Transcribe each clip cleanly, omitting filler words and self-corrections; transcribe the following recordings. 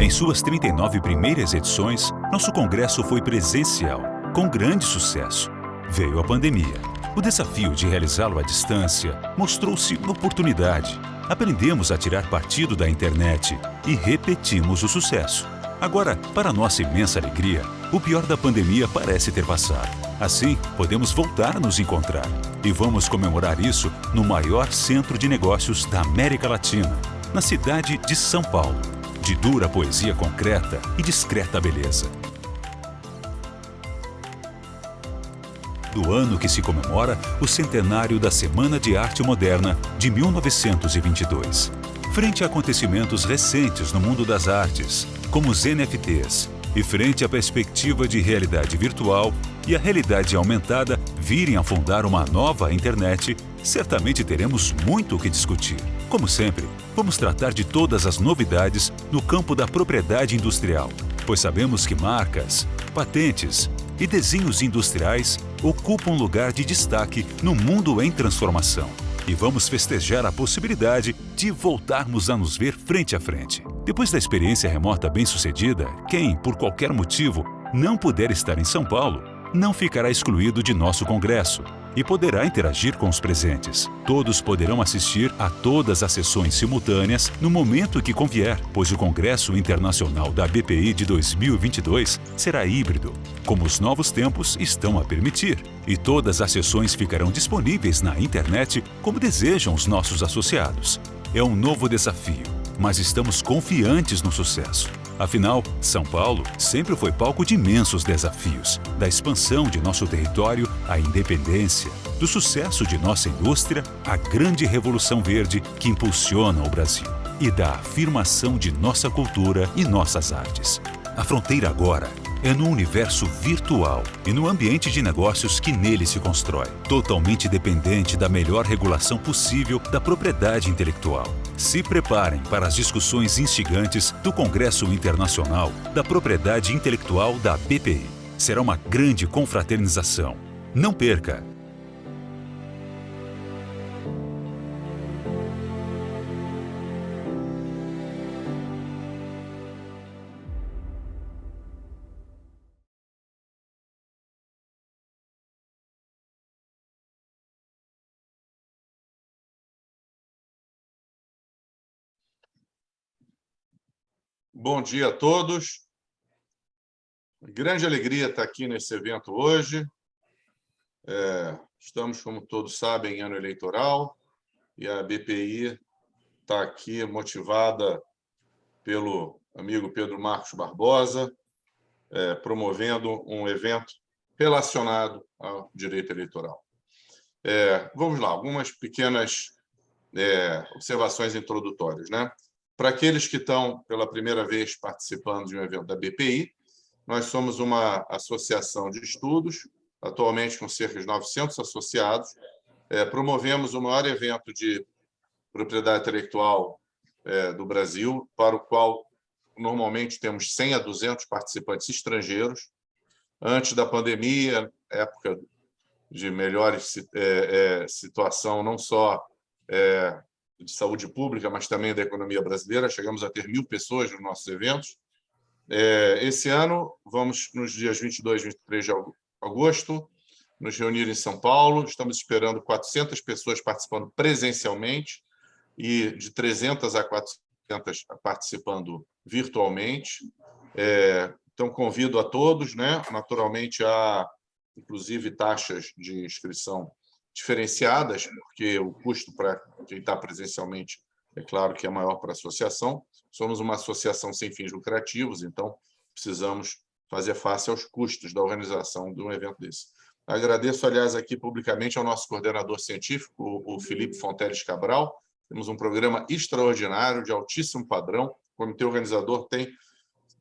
Em suas 39 primeiras edições, nosso congresso foi presencial, com grande sucesso. Veio a pandemia. O desafio de realizá-lo à distância mostrou-se uma oportunidade. Aprendemos a tirar partido da internet e repetimos o sucesso. Agora, para nossa imensa alegria, o pior da pandemia parece ter passado. Assim, podemos voltar a nos encontrar. E vamos comemorar isso no maior centro de negócios da América Latina, na cidade de São Paulo. De dura poesia concreta e discreta beleza. Do ano que se comemora o centenário da Semana de Arte Moderna de 1922. Frente a acontecimentos recentes no mundo das artes, como os NFTs, e frente à perspectiva de realidade virtual e a realidade aumentada virem a fundar uma nova internet, certamente teremos muito o que discutir. Como sempre, vamos tratar de todas as novidades no campo da propriedade industrial, pois sabemos que marcas, patentes e desenhos industriais ocupam um lugar de destaque no mundo em transformação. E vamos festejar a possibilidade de voltarmos a nos ver frente a frente. Depois da experiência remota bem-sucedida, quem, por qualquer motivo, não puder estar em São Paulo, não ficará excluído de nosso congresso e poderá interagir com os presentes. Todos poderão assistir a todas as sessões simultâneas no momento que convier, pois o Congresso Internacional da BPI de 2022 será híbrido, como os novos tempos estão a permitir, e todas as sessões ficarão disponíveis na internet como desejam os nossos associados. É um novo desafio, mas estamos confiantes no sucesso. Afinal, São Paulo sempre foi palco de imensos desafios, da expansão de nosso território à independência, do sucesso de nossa indústria à grande revolução verde que impulsiona o Brasil, e da afirmação de nossa cultura e nossas artes. A fronteira agora é no universo virtual e no ambiente de negócios que nele se constrói, totalmente dependente da melhor regulação possível da propriedade intelectual. Se preparem para as discussões instigantes do Congresso Internacional da Propriedade Intelectual da BPI. Será uma grande confraternização. Não perca! Bom dia a todos. Grande alegria estar aqui nesse evento hoje. Estamos, como todos sabem, em ano eleitoral e a BPI está aqui motivada pelo amigo Pedro Marcos Barbosa, promovendo um evento relacionado ao direito eleitoral. Vamos lá, algumas pequenas observações introdutórias, né? Para aqueles que estão pela primeira vez participando de um evento da BPI, nós somos uma associação de estudos, atualmente com cerca de 900 associados. Promovemos o maior evento de propriedade intelectual do Brasil, para o qual normalmente temos 100 a 200 participantes estrangeiros. Antes da pandemia, época de melhor situação, não só de saúde pública, mas também da economia brasileira. Chegamos a ter 1.000 pessoas nos nossos eventos. Esse ano, vamos, nos dias 22 e 23 de agosto, nos reunir em São Paulo. Estamos esperando 400 pessoas participando presencialmente e de 300 a 400 participando virtualmente. Então, convido a todos, né? Naturalmente, há, inclusive, taxas de inscrição diferenciadas, porque o custo para quem está presencialmente, é claro que é maior para a associação. Somos uma associação sem fins lucrativos, então precisamos fazer face aos custos da organização de um evento desse. Agradeço, aliás, aqui publicamente ao nosso coordenador científico, o Felipe Fonteles Cabral. Temos um programa extraordinário, de altíssimo padrão. O comitê organizador tem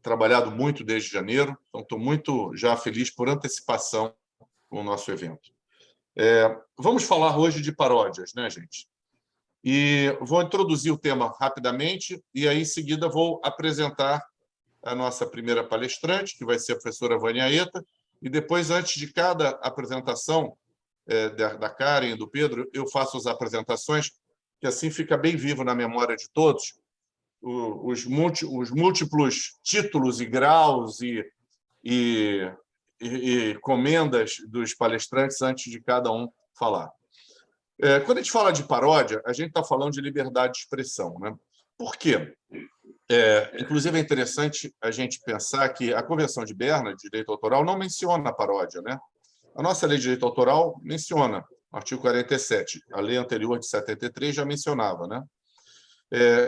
trabalhado muito desde janeiro, então estou muito já feliz por antecipação com o nosso evento. Vamos falar hoje de paródias, né, gente? E vou introduzir o tema rapidamente e aí, em seguida, vou apresentar a nossa primeira palestrante, que vai ser a professora Vânia Eta, e depois, antes de cada apresentação da Karen e do Pedro, eu faço as apresentações, que assim fica bem vivo na memória de todos, os múltiplos títulos e graus e comendas dos palestrantes antes de cada um falar. Quando a gente fala de paródia, a gente está falando de liberdade de expressão, né? Por quê? Inclusive, é interessante a gente pensar que a Convenção de Berna, de direito autoral, não menciona a paródia, né? A nossa lei de direito autoral menciona, artigo 47. A lei anterior, de 73, já mencionava, né?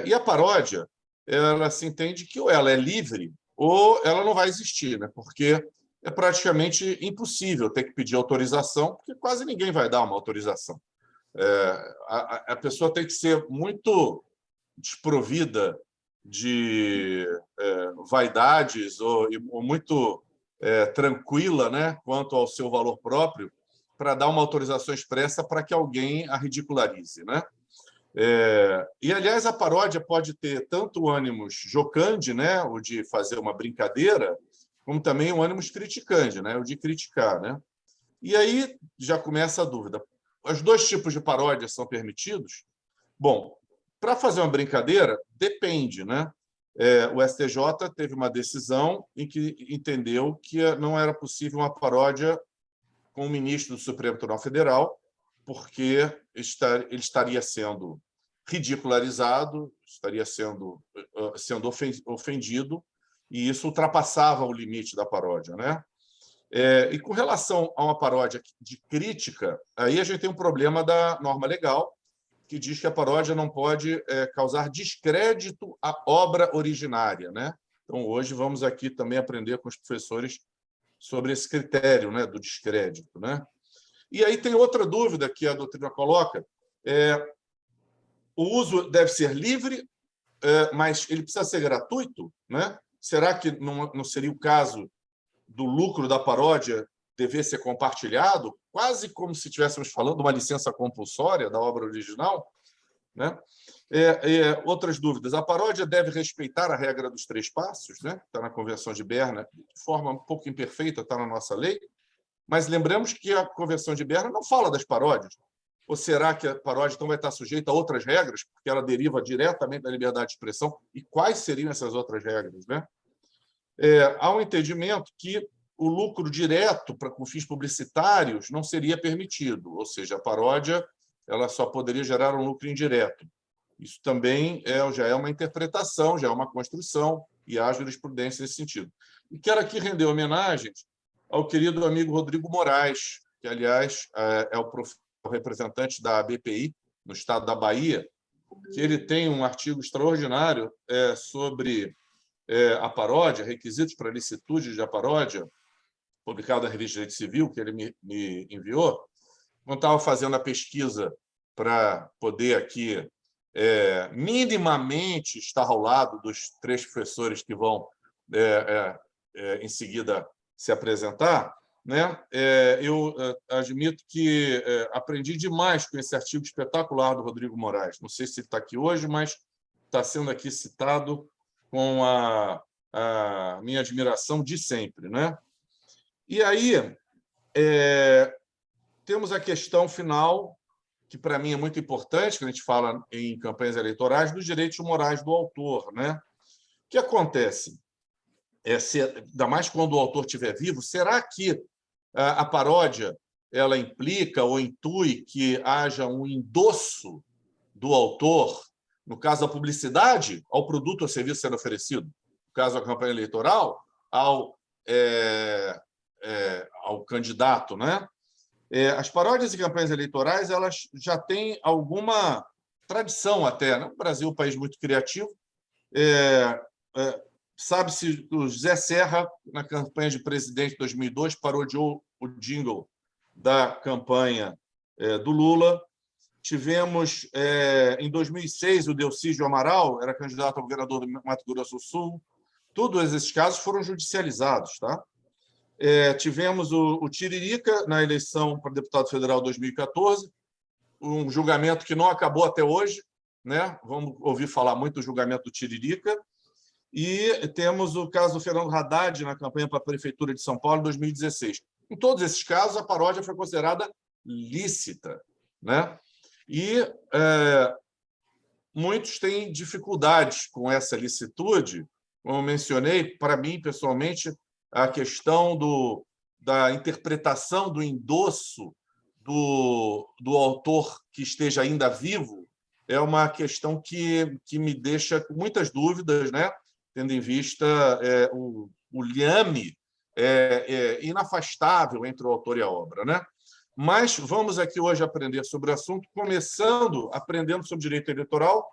E a paródia, ela se entende que ou ela é livre ou ela não vai existir, né? Porque é praticamente impossível ter que pedir autorização, porque quase ninguém vai dar uma autorização. A pessoa tem que ser muito desprovida de vaidades ou muito tranquila, né, quanto ao seu valor próprio, para dar uma autorização expressa para que alguém a ridicularize, né? E, aliás, a paródia pode ter tanto o ânimos jocandi, né, o de fazer uma brincadeira, como também o ânimos criticandi, né, o de criticar, né? E aí já começa a dúvida. Os dois tipos de paródia são permitidos? Bom, para fazer uma brincadeira, depende, né? O STJ teve uma decisão em que entendeu que não era possível uma paródia com o ministro do Supremo Tribunal Federal, porque ele estaria sendo ridicularizado, estaria sendo ofendido, e isso ultrapassava o limite da paródia, né? E com relação a uma paródia de crítica, aí a gente tem um problema da norma legal, que diz que a paródia não pode causar descrédito à obra originária, né? Então, hoje, vamos aqui também aprender com os professores sobre esse critério, né, do descrédito, né? E aí tem outra dúvida que a doutrina coloca. O uso deve ser livre, mas ele precisa ser gratuito, né? Será que não seria o caso do lucro da paródia dever ser compartilhado, quase como se estivéssemos falando de uma licença compulsória da obra original, né? Outras dúvidas. A paródia deve respeitar a regra dos 3 passos, né? Está na Convenção de Berna, de forma um pouco imperfeita, está na nossa lei, mas lembramos que a Convenção de Berna não fala das paródias. Ou será que a paródia então vai estar sujeita a outras regras, porque ela deriva diretamente da liberdade de expressão? E quais seriam essas outras regras, né? Há um entendimento que o lucro direto com fins publicitários não seria permitido, ou seja, a paródia ela só poderia gerar um lucro indireto. Isso também já é uma interpretação, já é uma construção, e há jurisprudência nesse sentido. E quero aqui render homenagens ao querido amigo Rodrigo Moraes, que, aliás, é o representante da BPI no estado da Bahia, que ele tem um artigo extraordinário sobre a paródia, requisitos para licitude da paródia, publicado na Revista de Direito Civil, que ele me enviou. Quando estava fazendo a pesquisa para poder aqui minimamente estar ao lado dos 3 professores que vão, em seguida, se apresentar, né? Eu admito que aprendi demais com esse artigo espetacular do Rodrigo Moraes. Não sei se ele está aqui hoje, mas está sendo aqui citado com a minha admiração de sempre, né? E aí temos a questão final, que para mim é muito importante, quando a gente fala em campanhas eleitorais, dos direitos morais do autor, né? O que acontece? Ainda mais quando o autor estiver vivo, será que a paródia ela implica ou intui que haja um endosso do autor, no caso da publicidade, ao produto ou serviço sendo oferecido? No caso da campanha eleitoral, ao candidato, né? As paródias e campanhas eleitorais elas já têm alguma tradição até, né? O Brasil é um país muito criativo. Sabe-se que o José Serra, na campanha de presidente de 2002, parodiou o jingle da campanha do Lula. Tivemos, em 2006, o Delcídio Amaral, era candidato a governador do Mato Grosso do Sul. Todos esses casos foram judicializados, tá? Tivemos o Tiririca na eleição para deputado federal 2014, um julgamento que não acabou até hoje, né? Vamos ouvir falar muito do julgamento do Tiririca. E temos o caso do Fernando Haddad na campanha para a Prefeitura de São Paulo em 2016. Em todos esses casos, a paródia foi considerada lícita, né? E muitos têm dificuldades com essa licitude. Como eu mencionei, para mim, pessoalmente, a questão da interpretação do endosso do autor que esteja ainda vivo é uma questão que me deixa com muitas dúvidas, né? Tendo em vista o liame inafastável entre o autor e a obra, né? Mas vamos aqui hoje aprender sobre o assunto, começando aprendendo sobre direito eleitoral,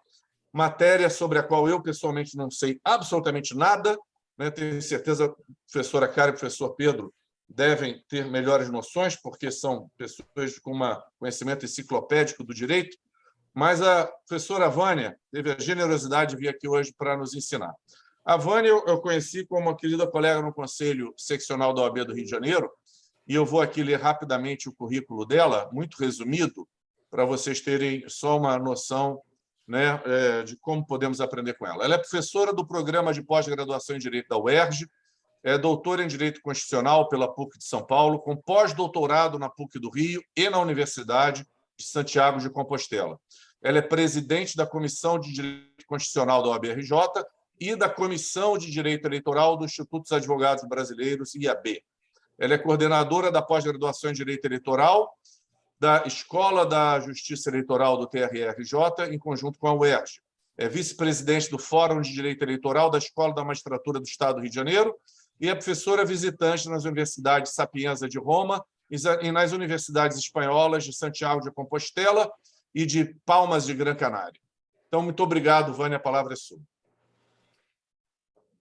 matéria sobre a qual eu, pessoalmente, não sei absolutamente nada, né? Tenho certeza que a professora Cara e o professor Pedro devem ter melhores noções, porque são pessoas com um conhecimento enciclopédico do direito, mas a professora Vânia teve a generosidade de vir aqui hoje para nos ensinar. A Vânia eu conheci como uma querida colega no Conselho Seccional da OAB do Rio de Janeiro, e eu vou aqui ler rapidamente o currículo dela, muito resumido, para vocês terem só uma noção, né, de como podemos aprender com ela. Ela é professora do Programa de Pós-Graduação em Direito da UERJ, é doutora em Direito Constitucional pela PUC de São Paulo, com pós-doutorado na PUC do Rio e na Universidade de Santiago de Compostela. Ela é presidente da Comissão de Direito Constitucional da OAB-RJ e da Comissão de Direito Eleitoral do Instituto dos Advogados Brasileiros, IAB. Ela é coordenadora da pós-graduação em Direito Eleitoral da Escola da Justiça Eleitoral do TRE-RJ, em conjunto com a UERJ. É vice-presidente do Fórum de Direito Eleitoral da Escola da Magistratura do Estado do Rio de Janeiro e é professora visitante nas universidades Sapienza de Roma e nas universidades espanholas de Santiago de Compostela e de Palmas de Gran Canária. Então, muito obrigado, Vânia, a palavra é sua.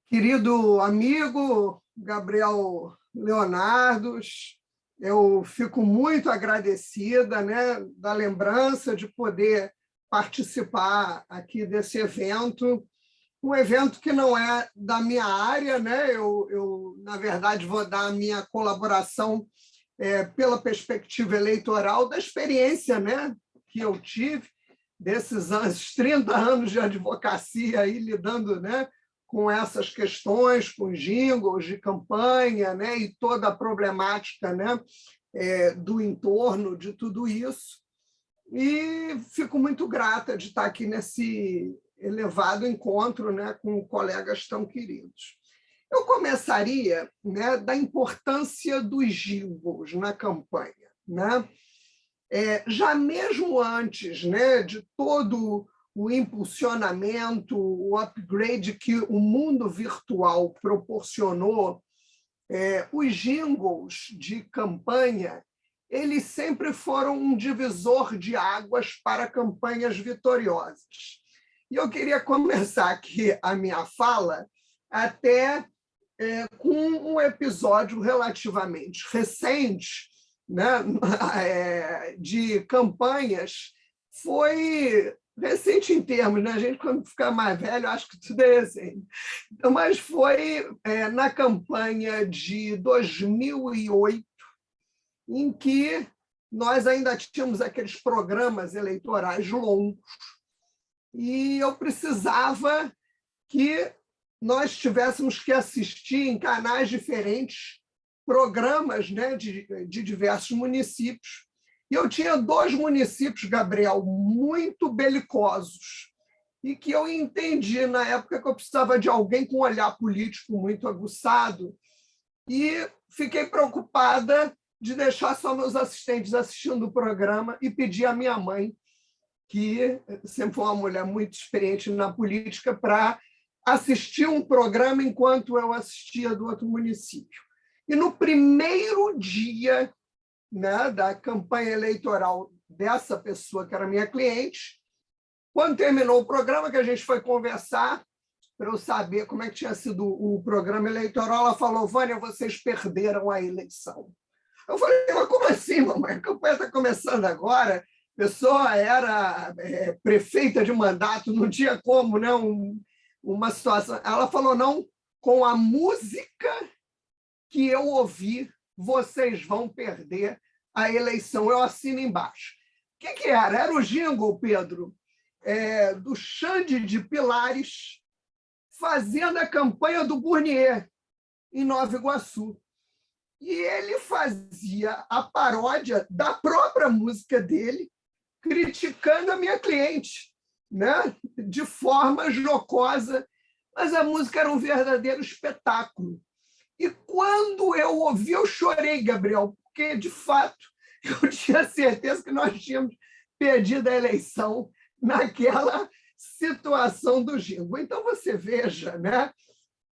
Querido amigo Gabriel Leonardos, eu fico muito agradecida, né, da lembrança de poder participar aqui desse evento, um evento que não é da minha área, né? Eu na verdade, vou dar a minha colaboração pela perspectiva eleitoral da experiência, né, que eu tive desses 30 anos de advocacia aí, lidando, né, com essas questões, com jingles de campanha, né, e toda a problemática, né, do entorno de tudo isso. E fico muito grata de estar aqui nesse elevado encontro, né, com colegas tão queridos. Eu começaria, né, da importância dos jingles na campanha, né? Já mesmo antes, né, de todo o impulsionamento, o upgrade que o mundo virtual proporcionou, os jingles de campanha, eles sempre foram um divisor de águas para campanhas vitoriosas. E eu queria começar aqui a minha fala até com um episódio relativamente recente, né, de campanhas. Foi recente em termos, né? A gente, quando ficar mais velho, acho que tudo é recente. Mas foi na campanha de 2008, em que nós ainda tínhamos aqueles programas eleitorais longos, e eu precisava que nós tivéssemos que assistir em canais diferentes programas, né, de diversos municípios. E eu tinha 2 municípios, Gabriel, muito belicosos, e que eu entendi na época que eu precisava de alguém com um olhar político muito aguçado, e fiquei preocupada de deixar só meus assistentes assistindo o programa e pedir à minha mãe, que sempre foi uma mulher muito experiente na política, para assistir um programa enquanto eu assistia do outro município. E no primeiro dia, né, da campanha eleitoral dessa pessoa, que era minha cliente, quando terminou o programa, que a gente foi conversar, para eu saber como é que tinha sido o programa eleitoral, ela falou: Vânia, vocês perderam a eleição. Eu falei: mas como assim, mamãe? A campanha está começando agora, a pessoa era prefeita de mandato, não tinha como, né, uma situação. Ela falou: não, com a música que eu ouvi, vocês vão perder a eleição. Eu assino embaixo. O que era? Era o jingle, Pedro, do Xande de Pilares, fazendo a campanha do Burnier, em Nova Iguaçu. E ele fazia a paródia da própria música dele, criticando a minha cliente, né, de forma jocosa, mas a música era um verdadeiro espetáculo. E quando eu ouvi, eu chorei, Gabriel, porque, de fato, eu tinha certeza que nós tínhamos perdido a eleição naquela situação do jingle. Então, você veja, né,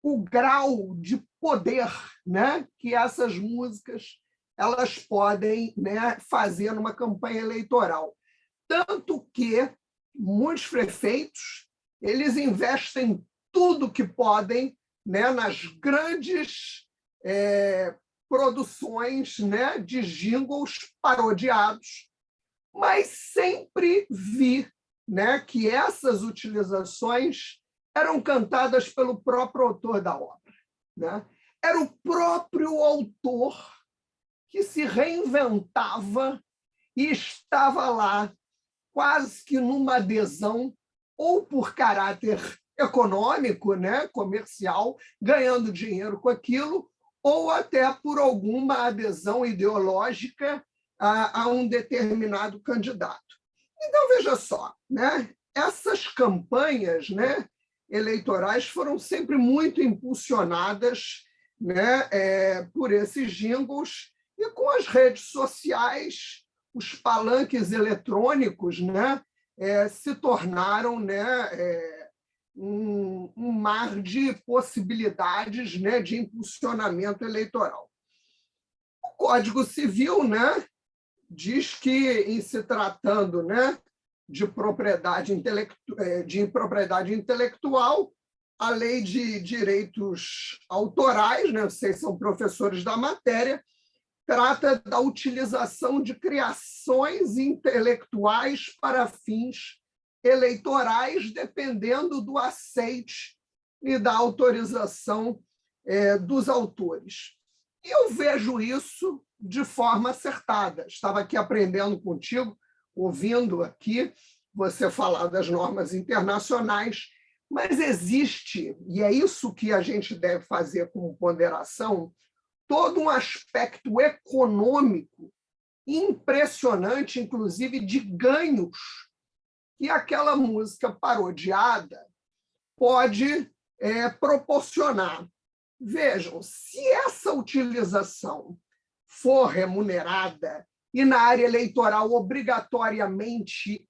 o grau de poder, né, que essas músicas elas podem, né, fazer numa campanha eleitoral. Tanto que muitos prefeitos eles investem tudo que podem, né, nas grandes produções, né, de jingles parodiados, mas sempre vi, né, que essas utilizações eram cantadas pelo próprio autor da obra, né? Era o próprio autor que se reinventava e estava lá quase que numa adesão, ou por caráter econômico, né, comercial, ganhando dinheiro com aquilo, ou até por alguma adesão ideológica a um determinado candidato. Então, veja só, né, essas campanhas, né, eleitorais foram sempre muito impulsionadas, né, por esses jingles, e com as redes sociais, os palanques eletrônicos, né, se tornaram, né, um mar de possibilidades, né, de impulsionamento eleitoral. O Código Civil, né, diz que, em se tratando, né, de propriedade intelectual, a lei de direitos autorais, né, vocês são professores da matéria, trata da utilização de criações intelectuais para fins eleitorais, dependendo do aceite e da autorização dos autores. E eu vejo isso de forma acertada. Estava aqui aprendendo contigo, ouvindo aqui você falar das normas internacionais, mas existe, e é isso que a gente deve fazer como ponderação, todo um aspecto econômico impressionante, inclusive de ganhos, que aquela música parodiada pode proporcionar. Vejam, se essa utilização for remunerada, e na área eleitoral obrigatoriamente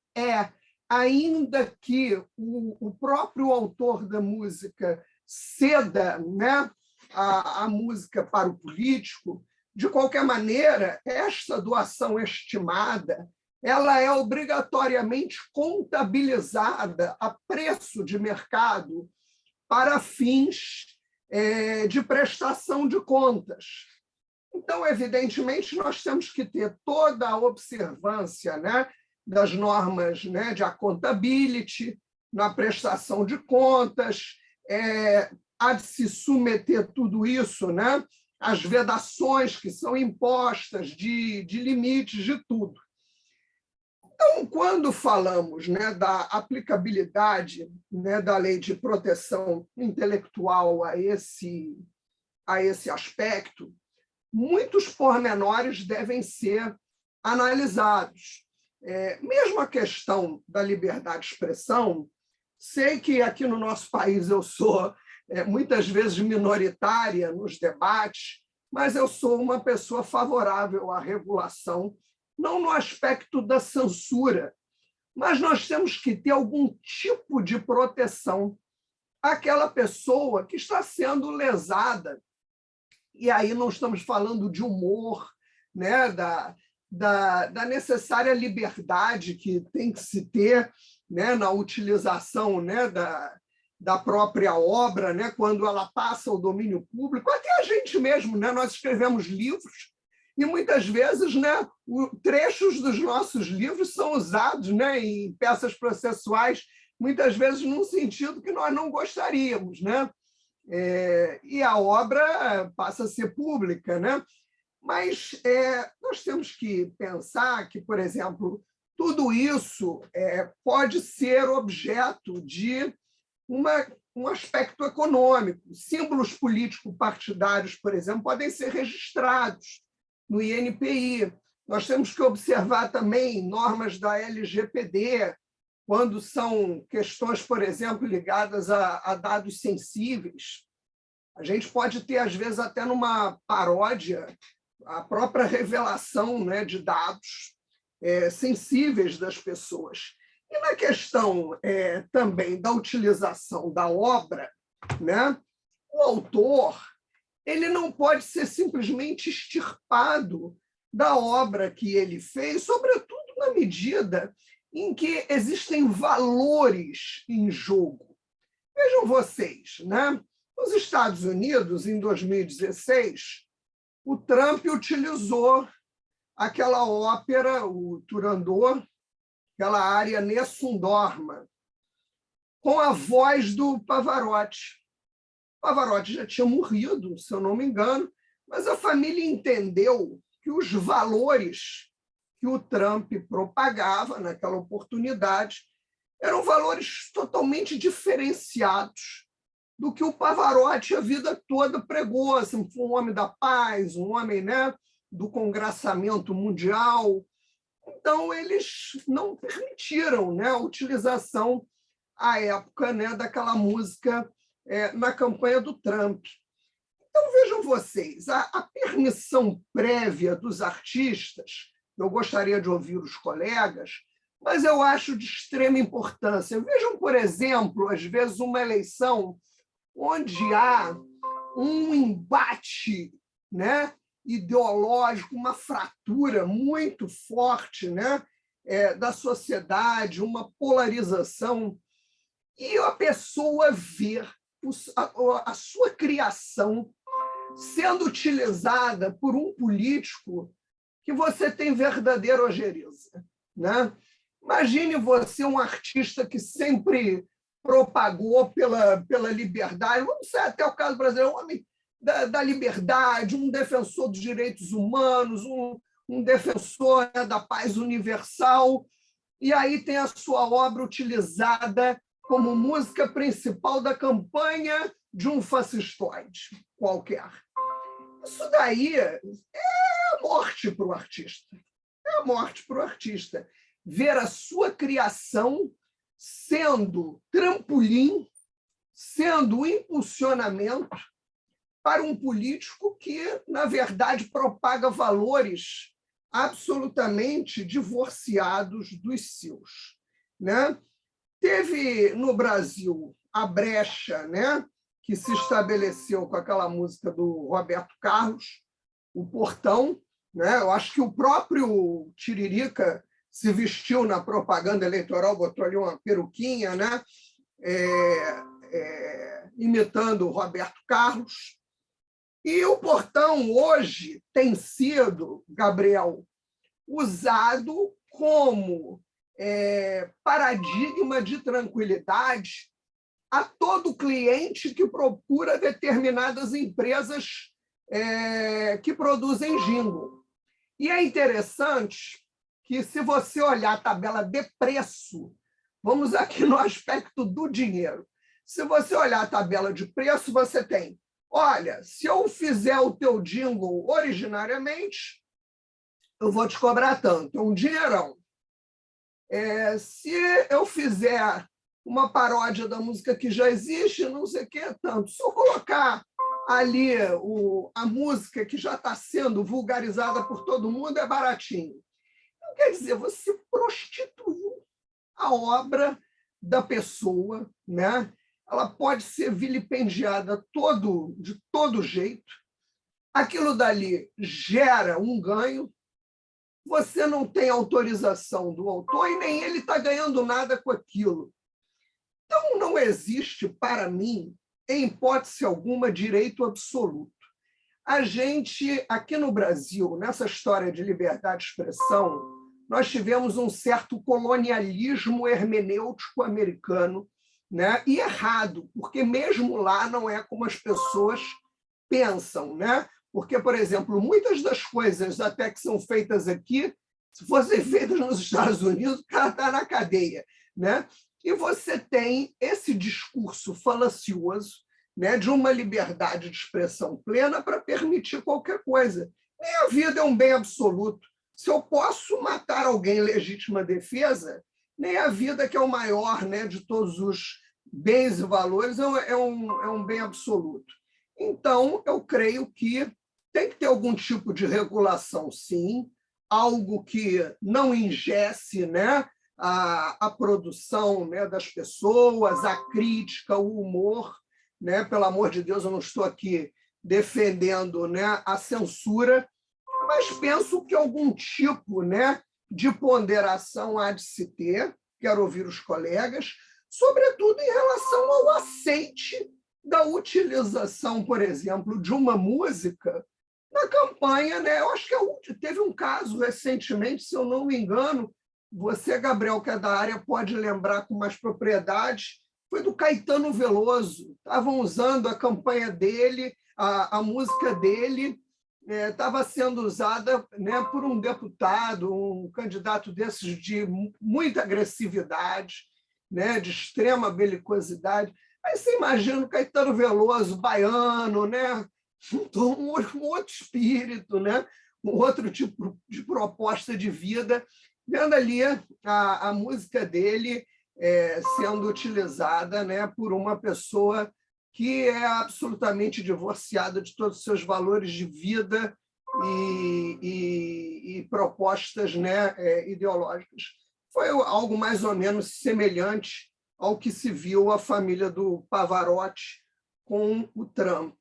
ainda que o próprio autor da música ceda, né, a música para o político, de qualquer maneira, esta doação estimada ela é obrigatoriamente contabilizada a preço de mercado para fins de prestação de contas. Então, evidentemente, nós temos que ter toda a observância, né, das normas, né, de accountability, na prestação de contas, há de se submeter tudo isso, né, às vedações que são impostas, de limites, de tudo. Então, quando falamos, né, da aplicabilidade, né, da lei de proteção intelectual a esse aspecto, muitos pormenores devem ser analisados. Mesmo a questão da liberdade de expressão, sei que aqui no nosso país eu sou muitas vezes minoritária nos debates, mas eu sou uma pessoa favorável à regulação, não no aspecto da censura, mas nós temos que ter algum tipo de proteção àquela pessoa que está sendo lesada. E aí não estamos falando de humor, né, da necessária liberdade que tem que se ter, né, na utilização, né, da própria obra, né, quando ela passa ao domínio público. Até a gente mesmo, né, nós escrevemos livros e muitas vezes, né, trechos dos nossos livros são usados, né, em peças processuais, muitas vezes num sentido que nós não gostaríamos, né? E a obra passa a ser pública, né? Mas nós temos que pensar que, por exemplo, tudo isso pode ser objeto de um aspecto econômico. Símbolos político-partidários, por exemplo, podem ser registrados no INPI. Nós temos que observar também normas da LGPD, quando são questões, por exemplo, ligadas a dados sensíveis. A gente pode ter, às vezes, até numa paródia, a própria revelação, né, de dados sensíveis das pessoas. E na questão também da utilização da obra, né, o autor ele não pode ser simplesmente extirpado da obra que ele fez, sobretudo na medida em que existem valores em jogo. Vejam vocês, né? Nos Estados Unidos, em 2016, o Trump utilizou aquela ópera, o Turandot, aquela área Nessun Dorma, com a voz do Pavarotti. O Pavarotti já tinha morrido, se eu não me engano, mas a família entendeu que os valores que o Trump propagava naquela oportunidade eram valores totalmente diferenciados do que o Pavarotti a vida toda pregou. Assim, foi um homem da paz, um homem, né, do congraçamento mundial. Então, eles não permitiram, né, a utilização, à época, né, daquela música na campanha do Trump. Então, vejam vocês, a permissão prévia dos artistas, eu gostaria de ouvir os colegas, mas eu acho de extrema importância. Vejam, por exemplo, às vezes, uma eleição onde há um embate, né, ideológico, uma fratura muito forte, né, da sociedade, uma polarização, e a pessoa vê a sua criação sendo utilizada por um político que você tem verdadeira ojeriza, né? Imagine você um artista que sempre propagou pela liberdade, vamos ser até o caso brasileiro, um homem da liberdade, um defensor dos direitos humanos, um defensor, né, da paz universal, e aí tem a sua obra utilizada como música principal da campanha de um fascistoide qualquer. Isso daí é a morte para o artista. É a morte para o artista. Ver a sua criação sendo trampolim, sendo impulsionamento para um político que, na verdade, propaga valores absolutamente divorciados dos seus, né? Teve no Brasil a brecha, né, que se estabeleceu com aquela música do Roberto Carlos, O Portão, né? Eu acho que o próprio Tiririca se vestiu na propaganda eleitoral, botou ali uma peruquinha, né, imitando o Roberto Carlos. E o Portão hoje tem sido, Gabriel, usado como paradigma de tranquilidade a todo cliente que procura determinadas empresas que produzem jingle. E é interessante que, se você olhar a tabela de preço, vamos aqui no aspecto do dinheiro, se você olhar a tabela de preço, você tem, olha, se eu fizer o teu jingle originariamente, eu vou te cobrar tanto, é um dinheirão. Se eu fizer uma paródia da música que já existe, não sei o que, tanto. Se eu colocar ali a música que já está sendo vulgarizada por todo mundo, é baratinho. Então, quer dizer, você prostituiu a obra da pessoa, né? Ela pode ser vilipendiada de todo jeito. Aquilo dali gera um ganho. Você não tem autorização do autor e nem ele está ganhando nada com aquilo. Então, não existe, para mim, em hipótese alguma, direito absoluto. A gente, aqui no Brasil, nessa história de liberdade de expressão, nós tivemos um certo colonialismo hermenêutico americano, né? E errado, porque mesmo lá não é como as pessoas pensam, né? Porque, por exemplo, muitas das coisas até que são feitas aqui, se fossem feitas nos Estados Unidos, o cara está na cadeia, né? E você tem esse discurso falacioso, né, de uma liberdade de expressão plena para permitir qualquer coisa. Nem a vida é um bem absoluto. Se eu posso matar alguém em legítima defesa, nem a vida, que é o maior, né, de todos os bens e valores, é um bem absoluto. Então, eu creio que tem que ter algum tipo de regulação, sim, algo que não ingesse, né, a produção, né, das pessoas, a crítica, o humor, né? Pelo amor de Deus, eu não estou aqui defendendo, né, a censura, mas penso que algum tipo, né, de ponderação há de se ter, quero ouvir os colegas, sobretudo em relação ao aceite da utilização, por exemplo, de uma música na campanha, né? Eu acho que teve um caso recentemente, se eu não me engano, você, Gabriel, que é da área, pode lembrar com mais propriedade, foi do Caetano Veloso. Estavam usando a campanha dele, a música dele, estava sendo usada, né, por um deputado, um candidato desses de muita agressividade, né, de extrema belicosidade. Aí você imagina o Caetano Veloso, baiano, né, um outro espírito, né, um outro tipo de proposta de vida, vendo ali a música dele sendo utilizada, né, por uma pessoa que é absolutamente divorciada de todos os seus valores de vida e propostas, né, ideológicas. Foi algo mais ou menos semelhante ao que se viu a família do Pavarotti com o Trump.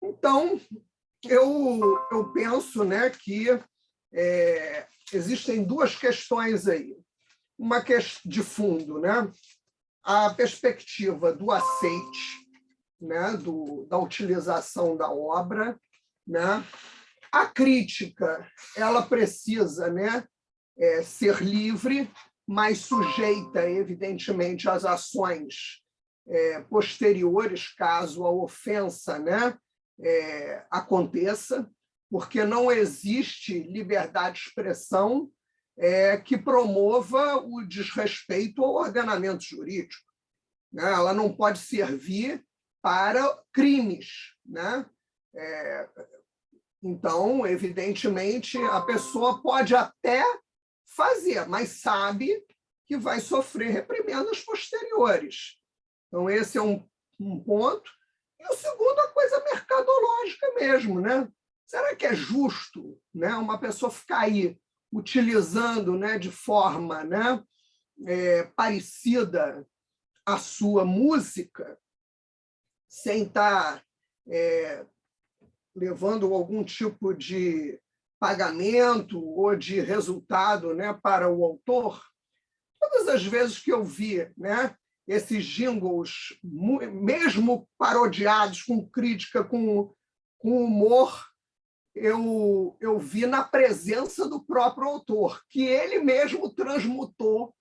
Então, eu penso, né, que existem duas questões aí. Uma questão de fundo, né? A perspectiva do aceite, né? Da utilização da obra, né? A crítica, ela precisa, né, ser livre, mas sujeita, evidentemente, às ações posteriores, caso a ofensa, né, aconteça, porque não existe liberdade de expressão que promova o desrespeito ao ordenamento jurídico, né? Ela não pode servir para crimes, né? Então, evidentemente, a pessoa pode até fazer, mas sabe que vai sofrer reprimendas posteriores. Então, esse é um ponto. E o segundo, a coisa mercadológica mesmo, né? Será que é justo, né, uma pessoa ficar aí utilizando, né, de forma, né, parecida à sua música, sem estar levando algum tipo de pagamento ou de resultado, né, para o autor? Todas as vezes que eu vi, né, esses jingles, mesmo parodiados, com crítica, com humor, eu vi na presença do próprio autor, que ele mesmo transmutou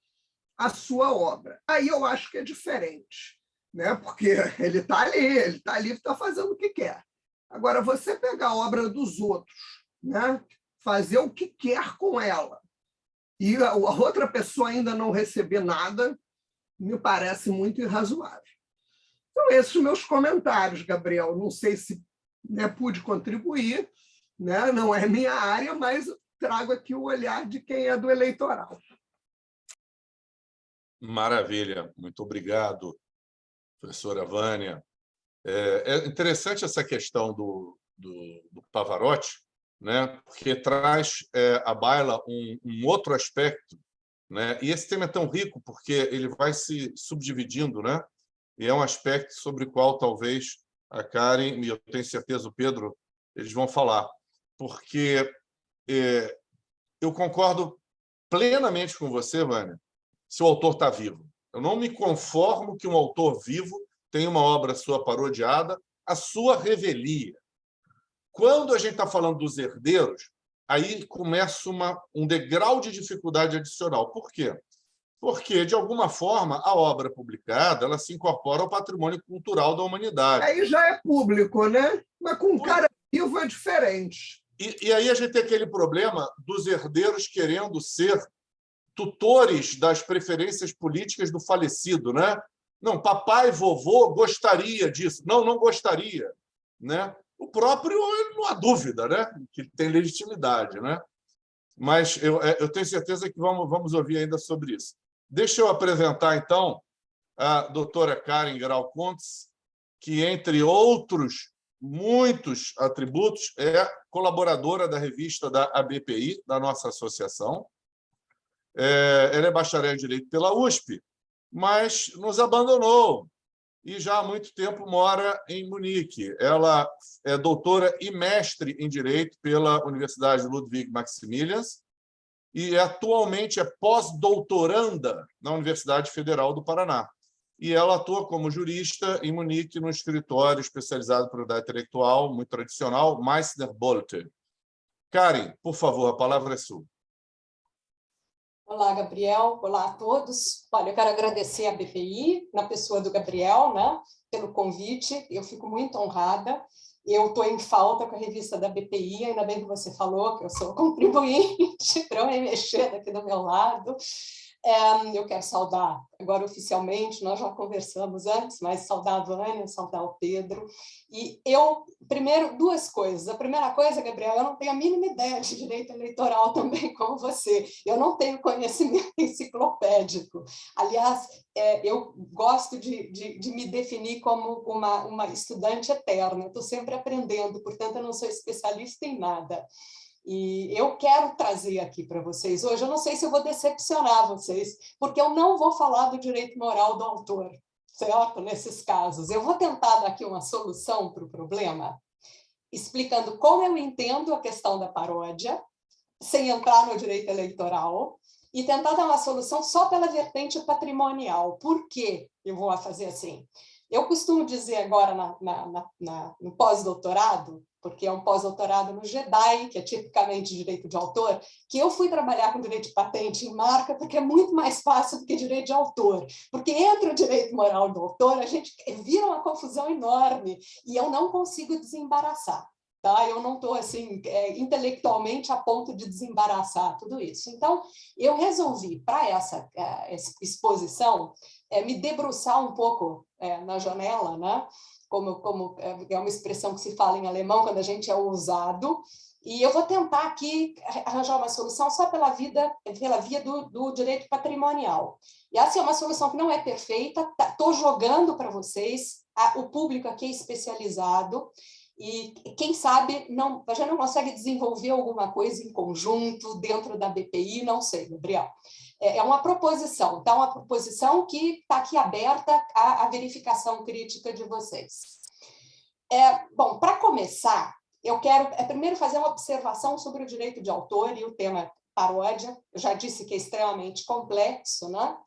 a sua obra. Aí eu acho que é diferente, né? Porque ele está ali, está fazendo o que quer. Agora, você pegar a obra dos outros, né, fazer o que quer com ela, e a outra pessoa ainda não receber nada, me parece muito irrazoável. Então, esses são meus comentários, Gabriel. Não sei se, né, pude contribuir, né? Não é minha área, mas trago aqui o olhar de quem é do eleitoral. Maravilha. Muito obrigado, professora Vânia. É interessante essa questão do Pavarotti, né? Porque traz à baila um outro aspecto, né? E esse tema é tão rico porque ele vai se subdividindo, né? E é um aspecto sobre o qual talvez a Karen e eu tenho certeza o Pedro eles vão falar, porque eu concordo plenamente com você, Vânia, se o autor está vivo. Eu não me conformo que um autor vivo tenha uma obra sua parodiada, a sua revelia. Quando a gente está falando dos herdeiros, aí começa um degrau de dificuldade adicional. Por quê? Porque, de alguma forma, a obra publicada ela se incorpora ao patrimônio cultural da humanidade. Aí já é público, né? Mas com um cara vivo é diferente. E aí a gente tem aquele problema dos herdeiros querendo ser tutores das preferências políticas do falecido, né? Não, papai e vovô gostaria disso. Não, não gostaria, né? O próprio, não há dúvida, né? Que tem legitimidade, né? Mas eu tenho certeza que vamos ouvir ainda sobre isso. Deixa eu apresentar, então, a doutora Karen Grau-Kuntz, que, entre outros muitos atributos, é colaboradora da revista da ABPI, da nossa associação. Ela é bacharel em Direito pela USP, mas nos abandonou e já há muito tempo mora em Munique. Ela é doutora e mestre em Direito pela Universidade Ludwig Maximilians e atualmente é pós-doutoranda na Universidade Federal do Paraná. E ela atua como jurista em Munique, no escritório especializado em propriedade intelectual, muito tradicional, Meissner Bolte. Karen, por favor, a palavra é sua. Olá, Gabriel. Olá a todos. Olha, eu quero agradecer a BPI, na pessoa do Gabriel, né, pelo convite. Eu fico muito honrada. Eu estou em falta com a revista da BPI, ainda bem que você falou que eu sou contribuinte para eu me mexer daqui do meu lado. Eu quero saudar, agora oficialmente, nós já conversamos antes, mas saudar a Vânia, saudar o Pedro. E eu, primeiro, duas coisas. A primeira coisa, Gabriel, eu não tenho a mínima ideia de direito eleitoral também, como você. Eu não tenho conhecimento enciclopédico. Aliás, eu gosto de me definir como uma estudante eterna. Estou sempre aprendendo, portanto, eu não sou especialista em nada. E eu quero trazer aqui para vocês hoje, eu não sei se eu vou decepcionar vocês, porque eu não vou falar do direito moral do autor, certo? Nesses casos. Eu vou tentar dar aqui uma solução para o problema, explicando como eu entendo a questão da paródia, sem entrar no direito eleitoral, e tentar dar uma solução só pela vertente patrimonial. Por que eu vou fazer assim? Eu costumo dizer agora no pós-doutorado, porque é um pós-doutorado no GEDAI, que é tipicamente direito de autor, que eu fui trabalhar com direito de patente e marca porque é muito mais fácil do que direito de autor. Porque entre o direito moral do autor, a gente vira uma confusão enorme e eu não consigo desembaraçar. Tá? Eu não estou assim, intelectualmente a ponto de desembaraçar tudo isso. Então, eu resolvi, para essa exposição, me debruçar um pouco na janela, né? Como é uma expressão que se fala em alemão quando a gente é ousado, e eu vou tentar aqui arranjar uma solução só pela via do direito patrimonial. E essa é uma solução que não é perfeita, estou jogando para vocês, o público aqui é especializado, e quem sabe a gente não consegue desenvolver alguma coisa em conjunto dentro da BPI, não sei, Gabriel. É uma proposição, tá? Uma proposição que está aqui aberta à verificação crítica de vocês. Bom, para começar, eu quero primeiro fazer uma observação sobre o direito de autor e o tema paródia. Eu já disse que é extremamente complexo, né?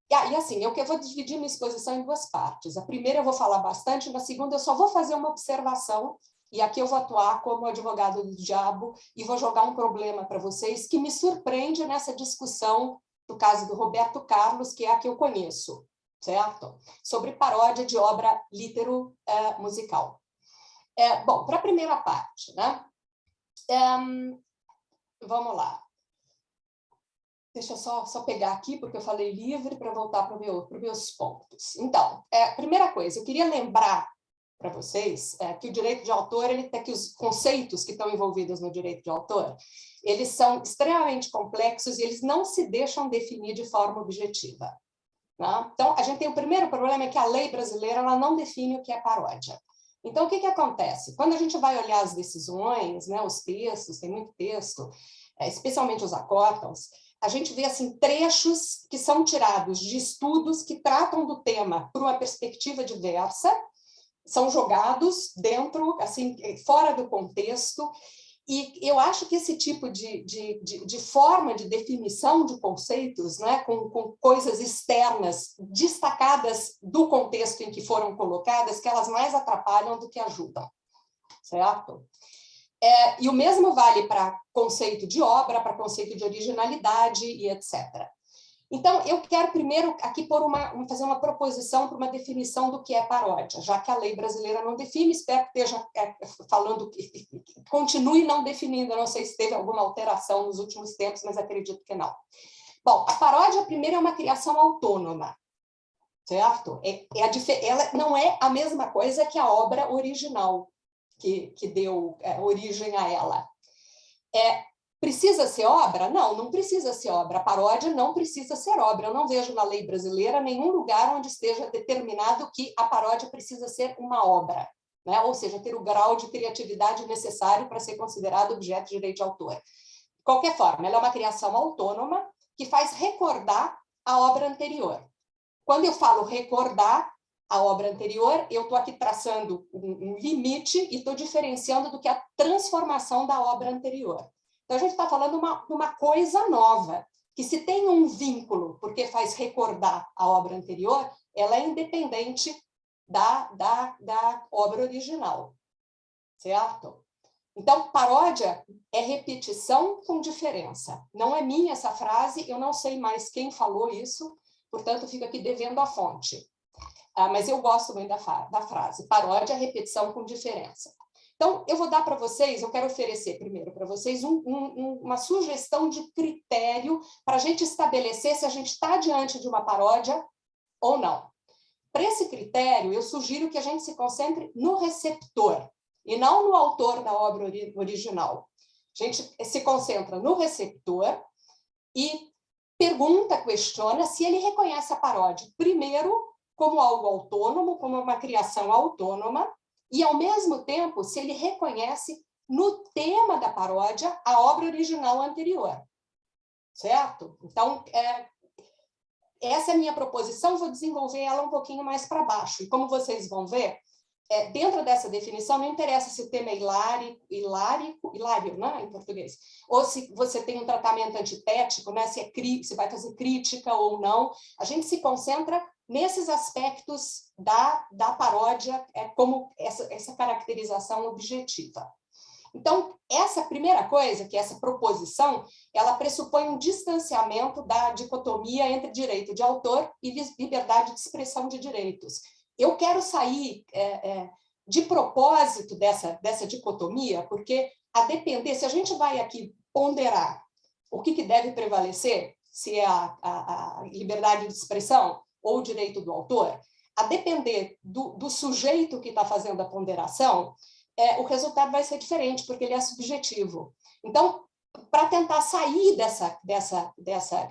E assim, eu vou dividir minha exposição em duas partes. A primeira eu vou falar bastante, na segunda eu só vou fazer uma observação, e aqui eu vou atuar como advogado do diabo e vou jogar um problema para vocês que me surpreende nessa discussão do caso do Roberto Carlos, que é a que eu conheço, certo? Sobre paródia de obra litero-musical. Bom, para a primeira parte, né? Vamos lá. Deixa eu só pegar aqui, porque eu falei livre, para voltar para os meus pontos. Então, primeira coisa, eu queria lembrar para vocês que o direito de autor, que os conceitos que estão envolvidos no direito de autor, eles são extremamente complexos e eles não se deixam definir de forma objetiva. Né? Então, a gente tem o primeiro problema, é que a lei brasileira ela não define o que é paródia. Então, o que acontece? Quando a gente vai olhar as decisões, né, os textos, tem muito texto, especialmente os acórdãos, a gente vê assim, trechos que são tirados de estudos que tratam do tema por uma perspectiva diversa, são jogados dentro, assim, fora do contexto, e eu acho que esse tipo de forma de definição de conceitos, né, com coisas externas destacadas do contexto em que foram colocadas, que elas mais atrapalham do que ajudam, certo? E o mesmo vale para conceito de obra, para conceito de originalidade e etc. Então, eu quero primeiro aqui fazer uma proposição para uma definição do que é paródia, já que a lei brasileira não define, espero que esteja falando, continue não definindo, eu não sei se teve alguma alteração nos últimos tempos, mas acredito que não. Bom, a paródia, primeiro, é uma criação autônoma, certo? Ela não é a mesma coisa que a obra original que deu origem a ela. Precisa ser obra? Não, não precisa ser obra. A paródia não precisa ser obra. Eu não vejo na lei brasileira nenhum lugar onde esteja determinado que a paródia precisa ser uma obra, né? Ou seja, ter o grau de criatividade necessário para ser considerado objeto de direito de autor. De qualquer forma, ela é uma criação autônoma que faz recordar a obra anterior. Quando eu falo recordar a obra anterior, eu estou aqui traçando um limite e estou diferenciando do que a transformação da obra anterior. Então, a gente está falando de uma coisa nova, que se tem um vínculo, porque faz recordar a obra anterior, ela é independente da obra original, certo? Então, paródia é repetição com diferença. Não é minha essa frase, eu não sei mais quem falou isso, portanto, fico aqui devendo a fonte. Mas eu gosto muito da frase. Paródia é repetição com diferença. Então, eu vou dar para vocês, eu quero oferecer primeiro para vocês uma sugestão de critério para a gente estabelecer se a gente está diante de uma paródia ou não. Para esse critério, eu sugiro que a gente se concentre no receptor e não no autor da obra original. A gente se concentra no receptor e pergunta, questiona se ele reconhece a paródia, primeiro, como algo autônomo, como uma criação autônoma, e, ao mesmo tempo, se ele reconhece no tema da paródia a obra original anterior. Certo? Então, essa é a minha proposição, vou desenvolver ela um pouquinho mais para baixo. E como vocês vão ver, dentro dessa definição, não interessa se o tema é hilário, né, em português, ou se você tem um tratamento antitético, né, se vai fazer crítica ou não. A gente se concentra nesses aspectos da paródia, como essa caracterização objetiva. Então, essa primeira coisa, que é essa proposição, ela pressupõe um distanciamento da dicotomia entre direito de autor e liberdade de expressão de direitos. Eu quero sair de propósito dessa dicotomia, porque, a depender, se a gente vai aqui ponderar o que deve prevalecer, se é a liberdade de expressão ou o direito do autor, a depender do sujeito que está fazendo a ponderação, o resultado vai ser diferente, porque ele é subjetivo. Então, para tentar sair dessa,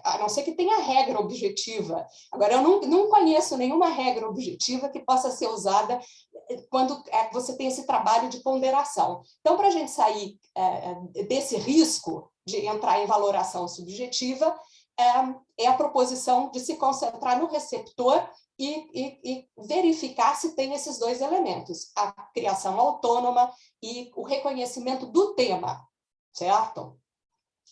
a não ser que tenha regra objetiva. Agora, eu não conheço nenhuma regra objetiva que possa ser usada quando você tem esse trabalho de ponderação. Então, para a gente sair desse risco de entrar em valoração subjetiva, é a proposição de se concentrar no receptor e verificar se tem esses dois elementos, a criação autônoma e o reconhecimento do tema, certo?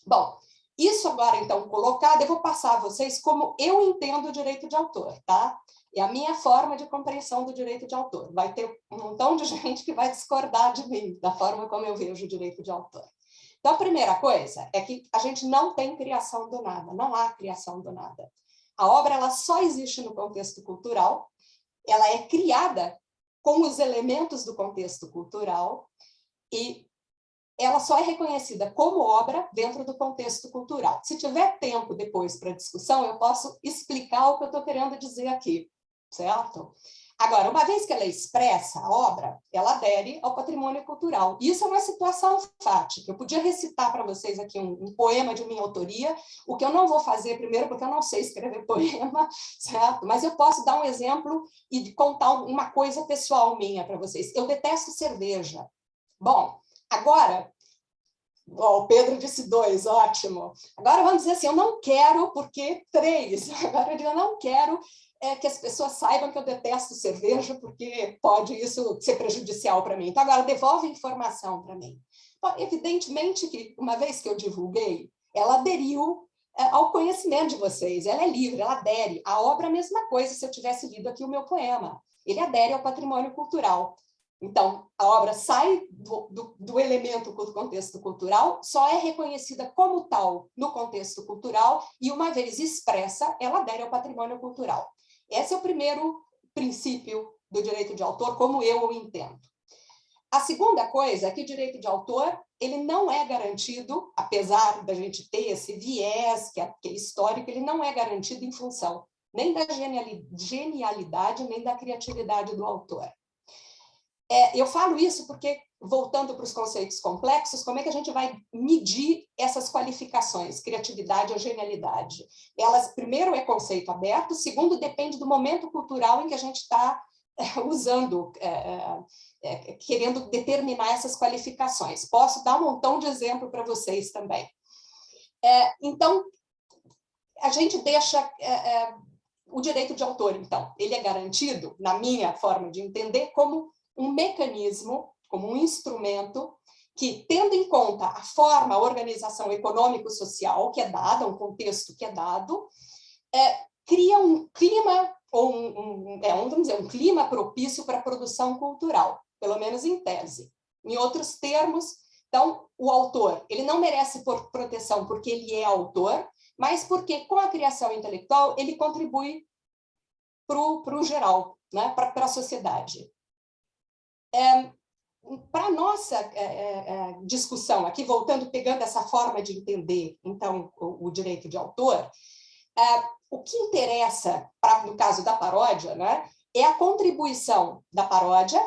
Bom, isso agora, então, colocado, eu vou passar a vocês como eu entendo o direito de autor, tá? É a minha forma de compreensão do direito de autor. Vai ter um montão de gente que vai discordar de mim, da forma como eu vejo o direito de autor. Então, a primeira coisa é que a gente não tem criação do nada, não há criação do nada. A obra ela só existe no contexto cultural, ela é criada com os elementos do contexto cultural e ela só é reconhecida como obra dentro do contexto cultural. Se tiver tempo depois para discussão, eu posso explicar o que eu estou querendo dizer aqui, certo? Agora, uma vez que ela expressa a obra, ela adere ao patrimônio cultural. Isso é uma situação fática. Eu podia recitar para vocês aqui um poema de minha autoria, o que eu não vou fazer primeiro, porque eu não sei escrever poema, certo? Mas eu posso dar um exemplo e contar uma coisa pessoal minha para vocês. Eu detesto cerveja. Bom, agora, o Pedro disse 2, ótimo. Agora vamos dizer assim, eu não quero, porque 3. Agora eu não quero que as pessoas saibam que eu detesto cerveja, porque pode isso ser prejudicial para mim. Então, agora, devolve informação para mim. Bom, evidentemente que, uma vez que eu divulguei, ela aderiu ao conhecimento de vocês, ela é livre, ela adere. A obra é a mesma coisa se eu tivesse lido aqui o meu poema. Ele adere ao patrimônio cultural. Então, a obra sai do elemento do contexto cultural, só é reconhecida como tal no contexto cultural e, uma vez expressa, ela adere ao patrimônio cultural. Esse é o primeiro princípio do direito de autor, como eu o entendo. A segunda coisa é que o direito de autor ele não é garantido, apesar da gente ter esse viés que é histórico, ele não é garantido em função nem da genialidade, nem da criatividade do autor. Eu falo isso porque, voltando para os conceitos complexos, como é que a gente vai medir essas qualificações, criatividade ou genialidade? Elas, primeiro, é conceito aberto, segundo, depende do momento cultural em que a gente está usando, querendo determinar essas qualificações. Posso dar um montão de exemplo para vocês também. Então, a gente deixa o direito de autor, então, ele é garantido, na minha forma de entender, como um mecanismo, como um instrumento que, tendo em conta a forma, a organização econômico-social que é dada, um contexto que é dado, cria um clima, ou vamos dizer, um clima propício para a produção cultural, pelo menos em tese. Em outros termos, então, o autor, ele não merece proteção porque ele é autor, mas porque, com a criação intelectual, ele contribui para o geral, né? Para a sociedade. Para a nossa discussão aqui, voltando, pegando essa forma de entender, então, o direito de autor, o que interessa, no caso da paródia, né, é a contribuição da paródia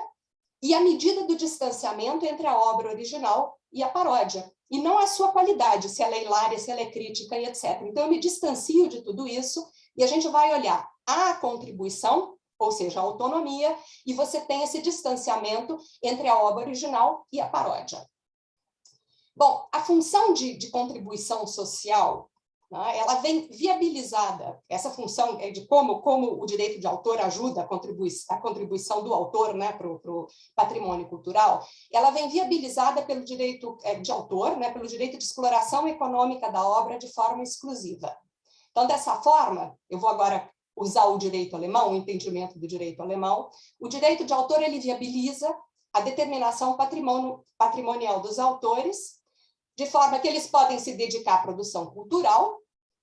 e a medida do distanciamento entre a obra original e a paródia, e não a sua qualidade, se ela é hilária, se ela é crítica e etc. Então, eu me distancio de tudo isso e a gente vai olhar a contribuição, ou seja, a autonomia, e você tem esse distanciamento entre a obra original e a paródia. Bom, a função de contribuição social, né, ela vem viabilizada, essa função de como o direito de autor ajuda a contribuição do autor, né, para o patrimônio cultural, ela vem viabilizada pelo direito de autor, né, pelo direito de exploração econômica da obra de forma exclusiva. Então, dessa forma, eu vou agora usar o direito alemão, o entendimento do direito alemão. O direito de autor, ele viabiliza a determinação patrimonial dos autores, de forma que eles podem se dedicar à produção cultural.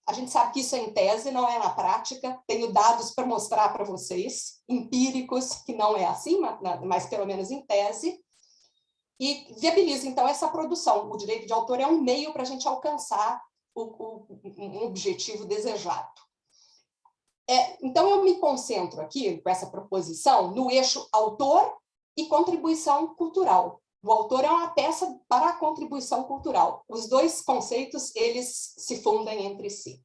A gente sabe que isso é em tese, não é na prática. Tenho dados para mostrar para vocês, empíricos, que não é assim, mas pelo menos em tese. E viabiliza, então, essa produção. O direito de autor é um meio para a gente alcançar um objetivo desejado. Então, eu me concentro aqui, com essa proposição, no eixo autor e contribuição cultural. O autor é uma peça para a contribuição cultural. Os dois conceitos, eles se fundem entre si.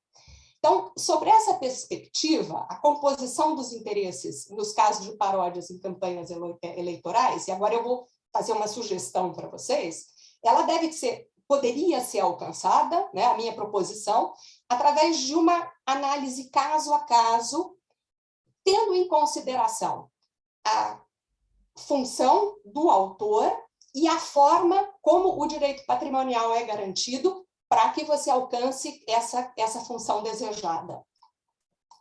Então, sobre essa perspectiva, a composição dos interesses, nos casos de paródias em campanhas eleitorais, e agora eu vou fazer uma sugestão para vocês, ela poderia ser alcançada, né, a minha proposição, através de uma análise caso a caso, tendo em consideração a função do autor e a forma como o direito patrimonial é garantido para que você alcance essa função desejada.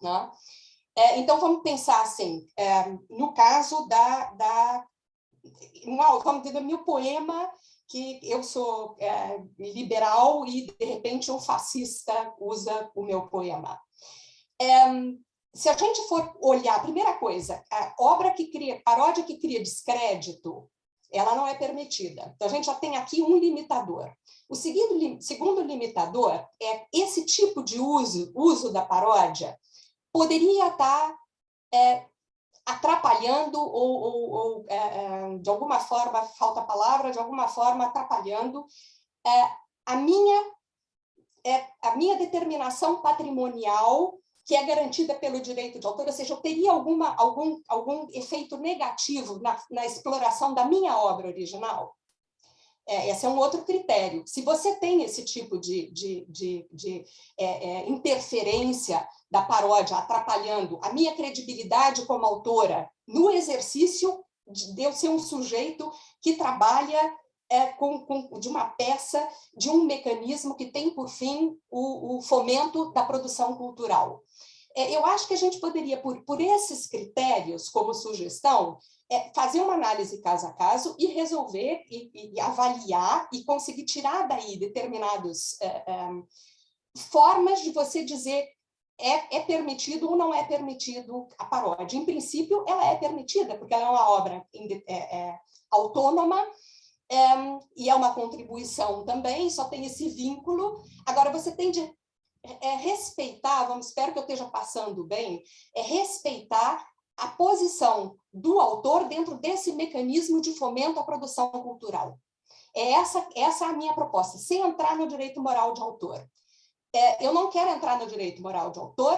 Né? Então, vamos pensar assim, no caso vamos dizer, do meu poema, que eu sou liberal e, de repente, um fascista usa o meu poema. Se a gente for olhar, primeira coisa, a paródia que cria descrédito, ela não é permitida. Então, a gente já tem aqui um limitador. O segundo limitador é esse tipo de uso da paródia poderia estar atrapalhando ou de alguma forma, falta a palavra, de alguma forma atrapalhando a minha determinação patrimonial, que é garantida pelo direito de autor, ou seja, eu teria algum efeito negativo na exploração da minha obra original. Esse é um outro critério. Se você tem esse tipo de interferência da paródia atrapalhando a minha credibilidade como autora no exercício de eu ser um sujeito que trabalha de uma peça, de um mecanismo que tem, por fim, o fomento da produção cultural. Eu acho que a gente poderia, por esses critérios, como sugestão, fazer uma análise caso a caso e resolver, e avaliar, e conseguir tirar daí determinadas formas de você dizer é permitido ou não é permitido a paródia. Em princípio, ela é permitida, porque ela é uma obra autônoma, e é uma contribuição também, só tem esse vínculo. Agora, você tem de respeitar, espero que eu esteja passando bem, respeitar a posição do autor dentro desse mecanismo de fomento à produção cultural. Essa é a minha proposta, sem entrar no direito moral de autor. Eu não quero entrar no direito moral de autor,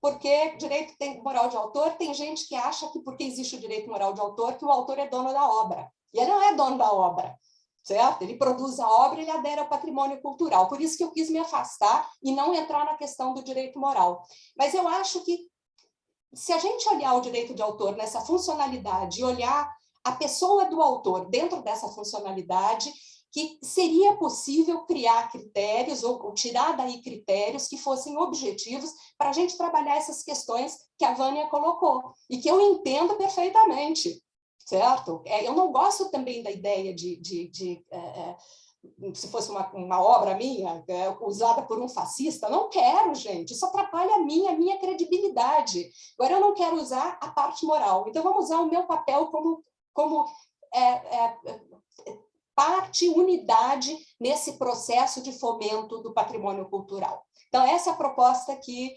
porque direito moral de autor tem gente que acha que porque existe o direito moral de autor, que o autor é dono da obra. E ele não é dono da obra, certo? Ele produz a obra, ele adere ao patrimônio cultural. Por isso que eu quis me afastar e não entrar na questão do direito moral. Mas eu acho que, se a gente olhar o direito de autor nessa funcionalidade e olhar a pessoa do autor dentro dessa funcionalidade, que seria possível criar critérios ou tirar daí critérios que fossem objetivos para a gente trabalhar essas questões que a Vânia colocou e que eu entendo perfeitamente, certo? Eu não gosto também da ideia se fosse uma obra minha, usada por um fascista, não quero, gente, isso atrapalha a minha credibilidade. Agora, eu não quero usar a parte moral, então vamos usar o meu papel como parte, unidade nesse processo de fomento do patrimônio cultural. Então, essa é a proposta que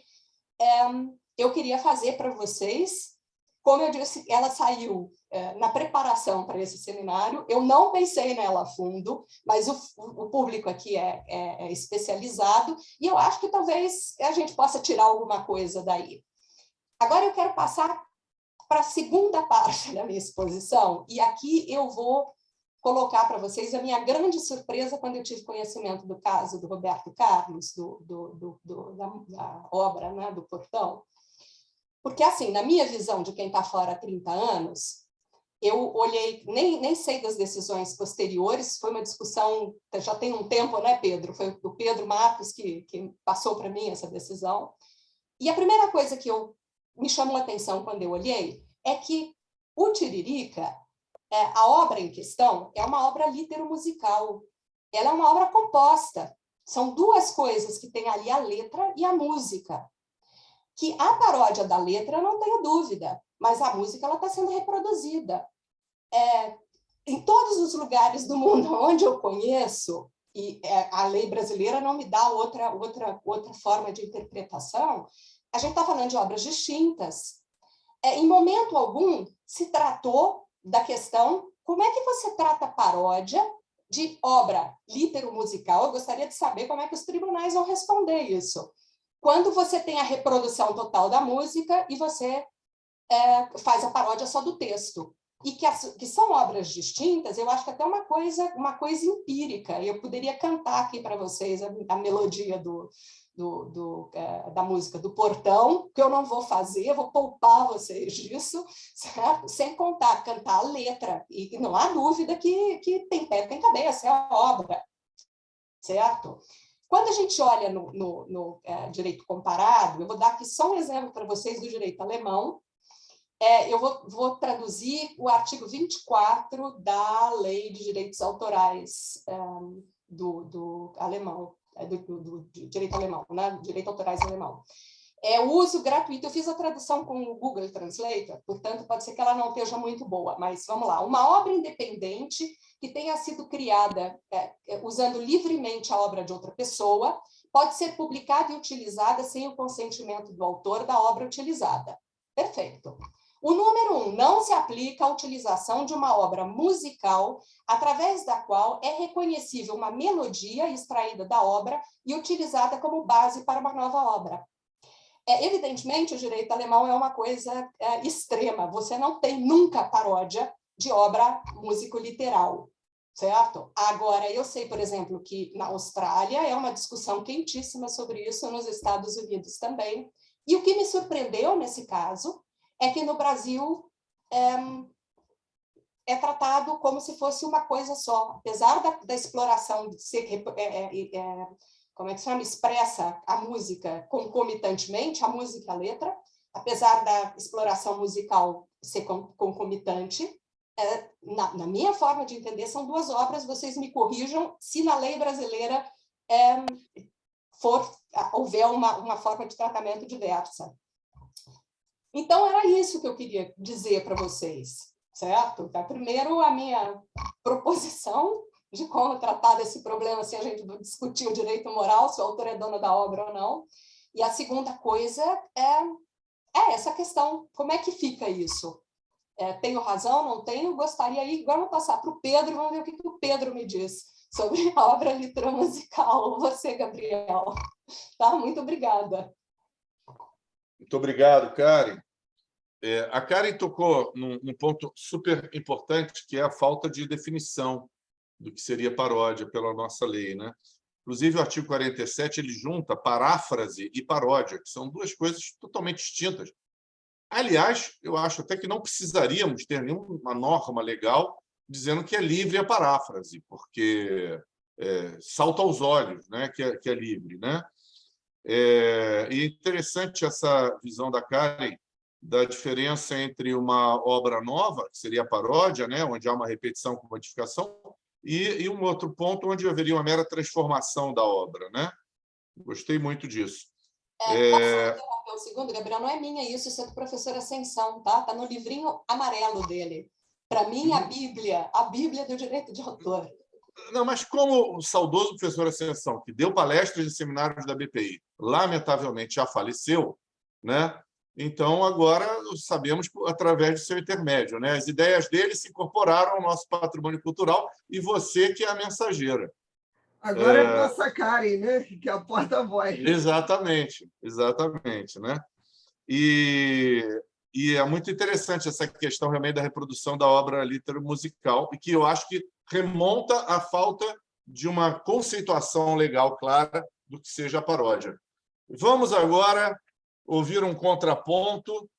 eu queria fazer para vocês. Como eu disse, ela saiu na preparação para esse seminário. Eu não pensei nela a fundo, mas o público aqui é especializado, e eu acho que talvez a gente possa tirar alguma coisa daí. Agora eu quero passar para a segunda parte da minha exposição, e aqui eu vou colocar para vocês a minha grande surpresa quando eu tive conhecimento do caso do Roberto Carlos, da obra, né, do Portão. Porque, assim, na minha visão de quem está fora há 30 anos, eu olhei, nem sei das decisões posteriores, foi uma discussão, já tem um tempo, né, Pedro? Foi o Pedro Marcos que passou para mim essa decisão. E a primeira coisa que me chamou a atenção quando eu olhei é que o Tiririca, a obra em questão, é uma obra litero-musical. Ela é uma obra composta. São duas coisas que tem ali, a letra e a música. Que a paródia da letra, eu não tenho dúvida, mas a música está sendo reproduzida. Em todos os lugares do mundo onde eu conheço, e a lei brasileira não me dá outra forma de interpretação, a gente está falando de obras distintas. Em momento algum, se tratou da questão como é que você trata paródia de obra litero-musical. Eu gostaria de saber como é que os tribunais vão responder isso. Quando você tem a reprodução total da música e você faz a paródia só do texto. E que são obras distintas, eu acho que até uma coisa empírica. Eu poderia cantar aqui para vocês a melodia da música do Portão, que eu não vou fazer, vou poupar vocês disso, certo? Sem contar, cantar a letra. E não há dúvida que tem pé, tem cabeça, é a obra, certo? Quando a gente olha no direito comparado, eu vou dar aqui só um exemplo para vocês do direito alemão. Eu vou traduzir o artigo 24 da Lei de Direitos Autorais do alemão, do direito alemão, né? Direito autorais alemão. O uso gratuito. Eu fiz a tradução com o Google Translator, portanto, pode ser que ela não esteja muito boa, mas vamos lá. Uma obra independente que tenha sido criada usando livremente a obra de outra pessoa pode ser publicada e utilizada sem o consentimento do autor da obra utilizada. Perfeito. O número 1, não se aplica à utilização de uma obra musical através da qual é reconhecível uma melodia extraída da obra e utilizada como base para uma nova obra. Evidentemente, o direito alemão é uma coisa extrema. Você não tem nunca paródia de obra músico-literal, certo? Agora, eu sei, por exemplo, que na Austrália é uma discussão quentíssima sobre isso, nos Estados Unidos também. E o que me surpreendeu nesse caso é que no Brasil é tratado como se fosse uma coisa só. Apesar da exploração de ser, como é que se chama? Expressa a música concomitantemente, a música e a letra, apesar da exploração musical ser concomitante, na minha forma de entender, são duas obras, vocês me corrijam, se na lei brasileira houver uma forma de tratamento diversa. Então, era isso que eu queria dizer para vocês, certo? Então, primeiro, a minha proposição de como tratar desse problema, se a gente discutir o direito moral, se o autor é dono da obra ou não. E a segunda coisa é essa questão, como é que fica isso? Tenho razão, não tenho? Gostaria aí, agora vou passar para o Pedro, vamos ver o que o Pedro me diz sobre a obra Literatura Musical. Você, Gabriel. Tá? Muito obrigada. Muito obrigado, Karen. A Karen tocou num ponto super importante, que é a falta de definição do que seria paródia pela nossa lei, né? Inclusive, o artigo 47 ele junta paráfrase e paródia, que são duas coisas totalmente distintas. Aliás, eu acho até que não precisaríamos ter nenhuma norma legal dizendo que é livre a paráfrase, porque salta aos olhos, né, que é livre, né? E é interessante essa visão da Karen da diferença entre uma obra nova, que seria a paródia, né, onde há uma repetição com modificação, e um outro ponto onde haveria uma mera transformação da obra, né? Gostei muito disso. Posso interromper um segundo, Gabriel? Não é minha isso é do professor Ascensão, tá? Está no livrinho amarelo dele. Para mim, a Bíblia do direito de autor. Não, mas como o saudoso professor Ascensão, que deu palestras em seminários da BPI, lamentavelmente já faleceu, né? Então, agora sabemos através do seu intermédio, né? As ideias dele se incorporaram ao nosso patrimônio cultural e você que é a mensageira. Agora é a nossa Karen, né? Que é a porta-voz. Exatamente, né? E é muito interessante essa questão realmente da reprodução da obra literatura musical, e que eu acho que remonta à falta de uma conceituação legal clara do que seja a paródia. Vamos agora ouvir um contraponto,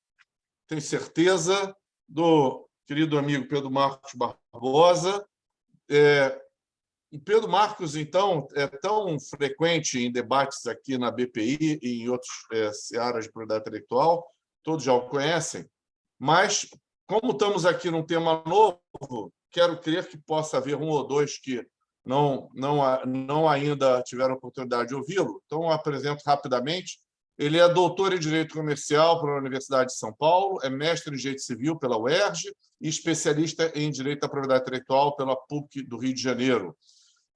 tenho certeza, do querido amigo Pedro Marcos Barbosa. E Pedro Marcos, então, é tão frequente em debates aqui na BPI e em outras searas de propriedade intelectual, todos já o conhecem, mas, como estamos aqui num tema novo, quero crer que possa haver um ou dois que não ainda tiveram oportunidade de ouvi-lo, então eu apresento rapidamente. Ele é doutor em Direito Comercial pela Universidade de São Paulo, é mestre em Direito Civil pela UERJ e especialista em Direito da Propriedade Intelectual pela PUC do Rio de Janeiro.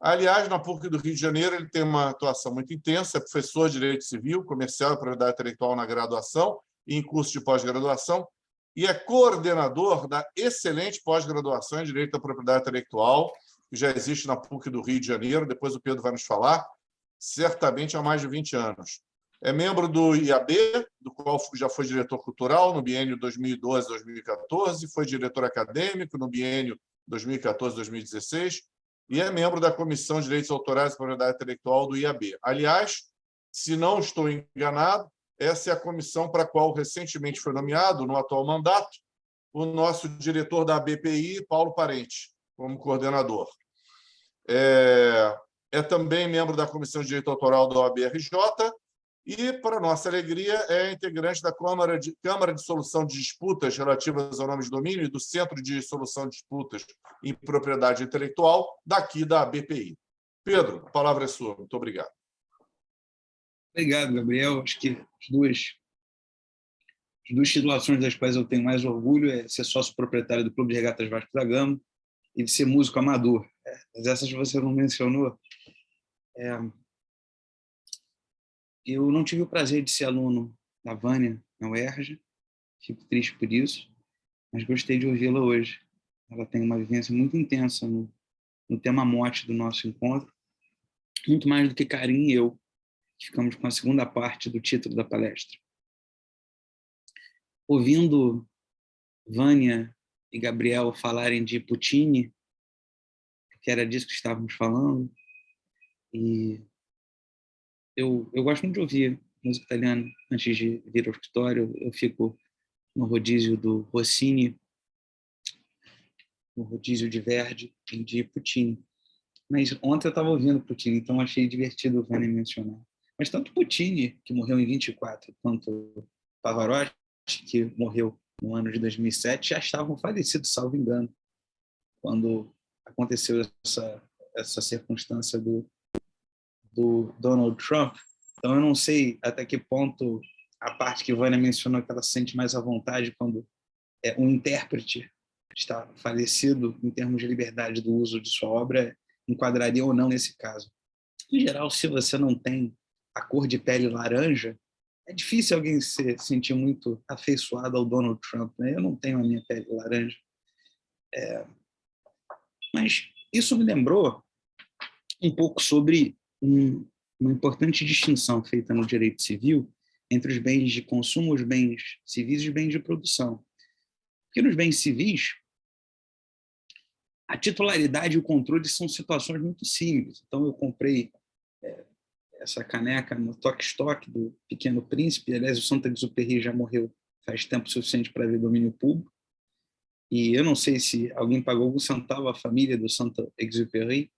Aliás, na PUC do Rio de Janeiro, ele tem uma atuação muito intensa, é professor de Direito Civil, Comercial e Propriedade Intelectual na graduação e em curso de pós-graduação, e é coordenador da excelente pós-graduação em Direito da Propriedade Intelectual, que já existe na PUC do Rio de Janeiro, depois o Pedro vai nos falar, certamente há mais de 20 anos. É membro do IAB, do qual já foi diretor cultural no biênio 2012-2014, foi diretor acadêmico no biênio 2014-2016 e é membro da Comissão de Direitos Autorais e Propriedade Intelectual do IAB. Aliás, se não estou enganado, essa é a comissão para a qual recentemente foi nomeado, no atual mandato, o nosso diretor da BPI, Paulo Parente, como coordenador. É também membro da Comissão de Direito Autoral da OAB-RJ e, para nossa alegria, é integrante da Câmara de Solução de Disputas relativas ao nome de domínio e do Centro de Solução de Disputas em Propriedade Intelectual, daqui da BPI. Pedro, a palavra é sua. Muito obrigado. Obrigado, Gabriel. Acho que as duas titulações das quais eu tenho mais orgulho é ser sócio proprietário do Clube de Regatas Vasco da Gama e de ser músico amador. Mas essas você não mencionou. Eu não tive o prazer de ser aluno da Vânia na UERJ, fico triste por isso, mas gostei de ouvi-la hoje. Ela tem uma vivência muito intensa no tema mote do nosso encontro, muito mais do que Karen e eu, que ficamos com a segunda parte do título da palestra. Ouvindo Vânia e Gabriel falarem de Puccini, que era disso que estávamos falando, e eu gosto muito de ouvir música italiana antes de vir ao escritório. Eu fico no rodízio do Rossini, no rodízio de Verdi e de Puccini. Mas ontem eu estava ouvindo Puccini, então achei divertido o Vânia mencionar. Mas tanto Puccini, que morreu em 24, quanto Pavarotti, que morreu no ano de 2007, já estavam falecidos, salvo engano, quando aconteceu essa circunstância do Donald Trump. Então, eu não sei até que ponto a parte que Vânia mencionou, que ela se sente mais à vontade quando um intérprete está falecido, em termos de liberdade do uso de sua obra, enquadraria ou não nesse caso. Em geral, se você não tem a cor de pele laranja, É difícil alguém se sentir muito afeiçoado ao Donald Trump, né? Eu não tenho a minha pele laranja. Mas isso me lembrou um pouco sobre uma importante distinção feita no direito civil entre os bens de consumo, os bens civis e os bens de produção. Porque nos bens civis, a titularidade e o controle são situações muito simples. Então, eu comprei essa caneca no Toque Stock do Pequeno Príncipe. Aliás, o Saint-Exupéry já morreu faz tempo suficiente para ver domínio público. E eu não sei se alguém pagou algum centavo à família do Saint-Exupéry.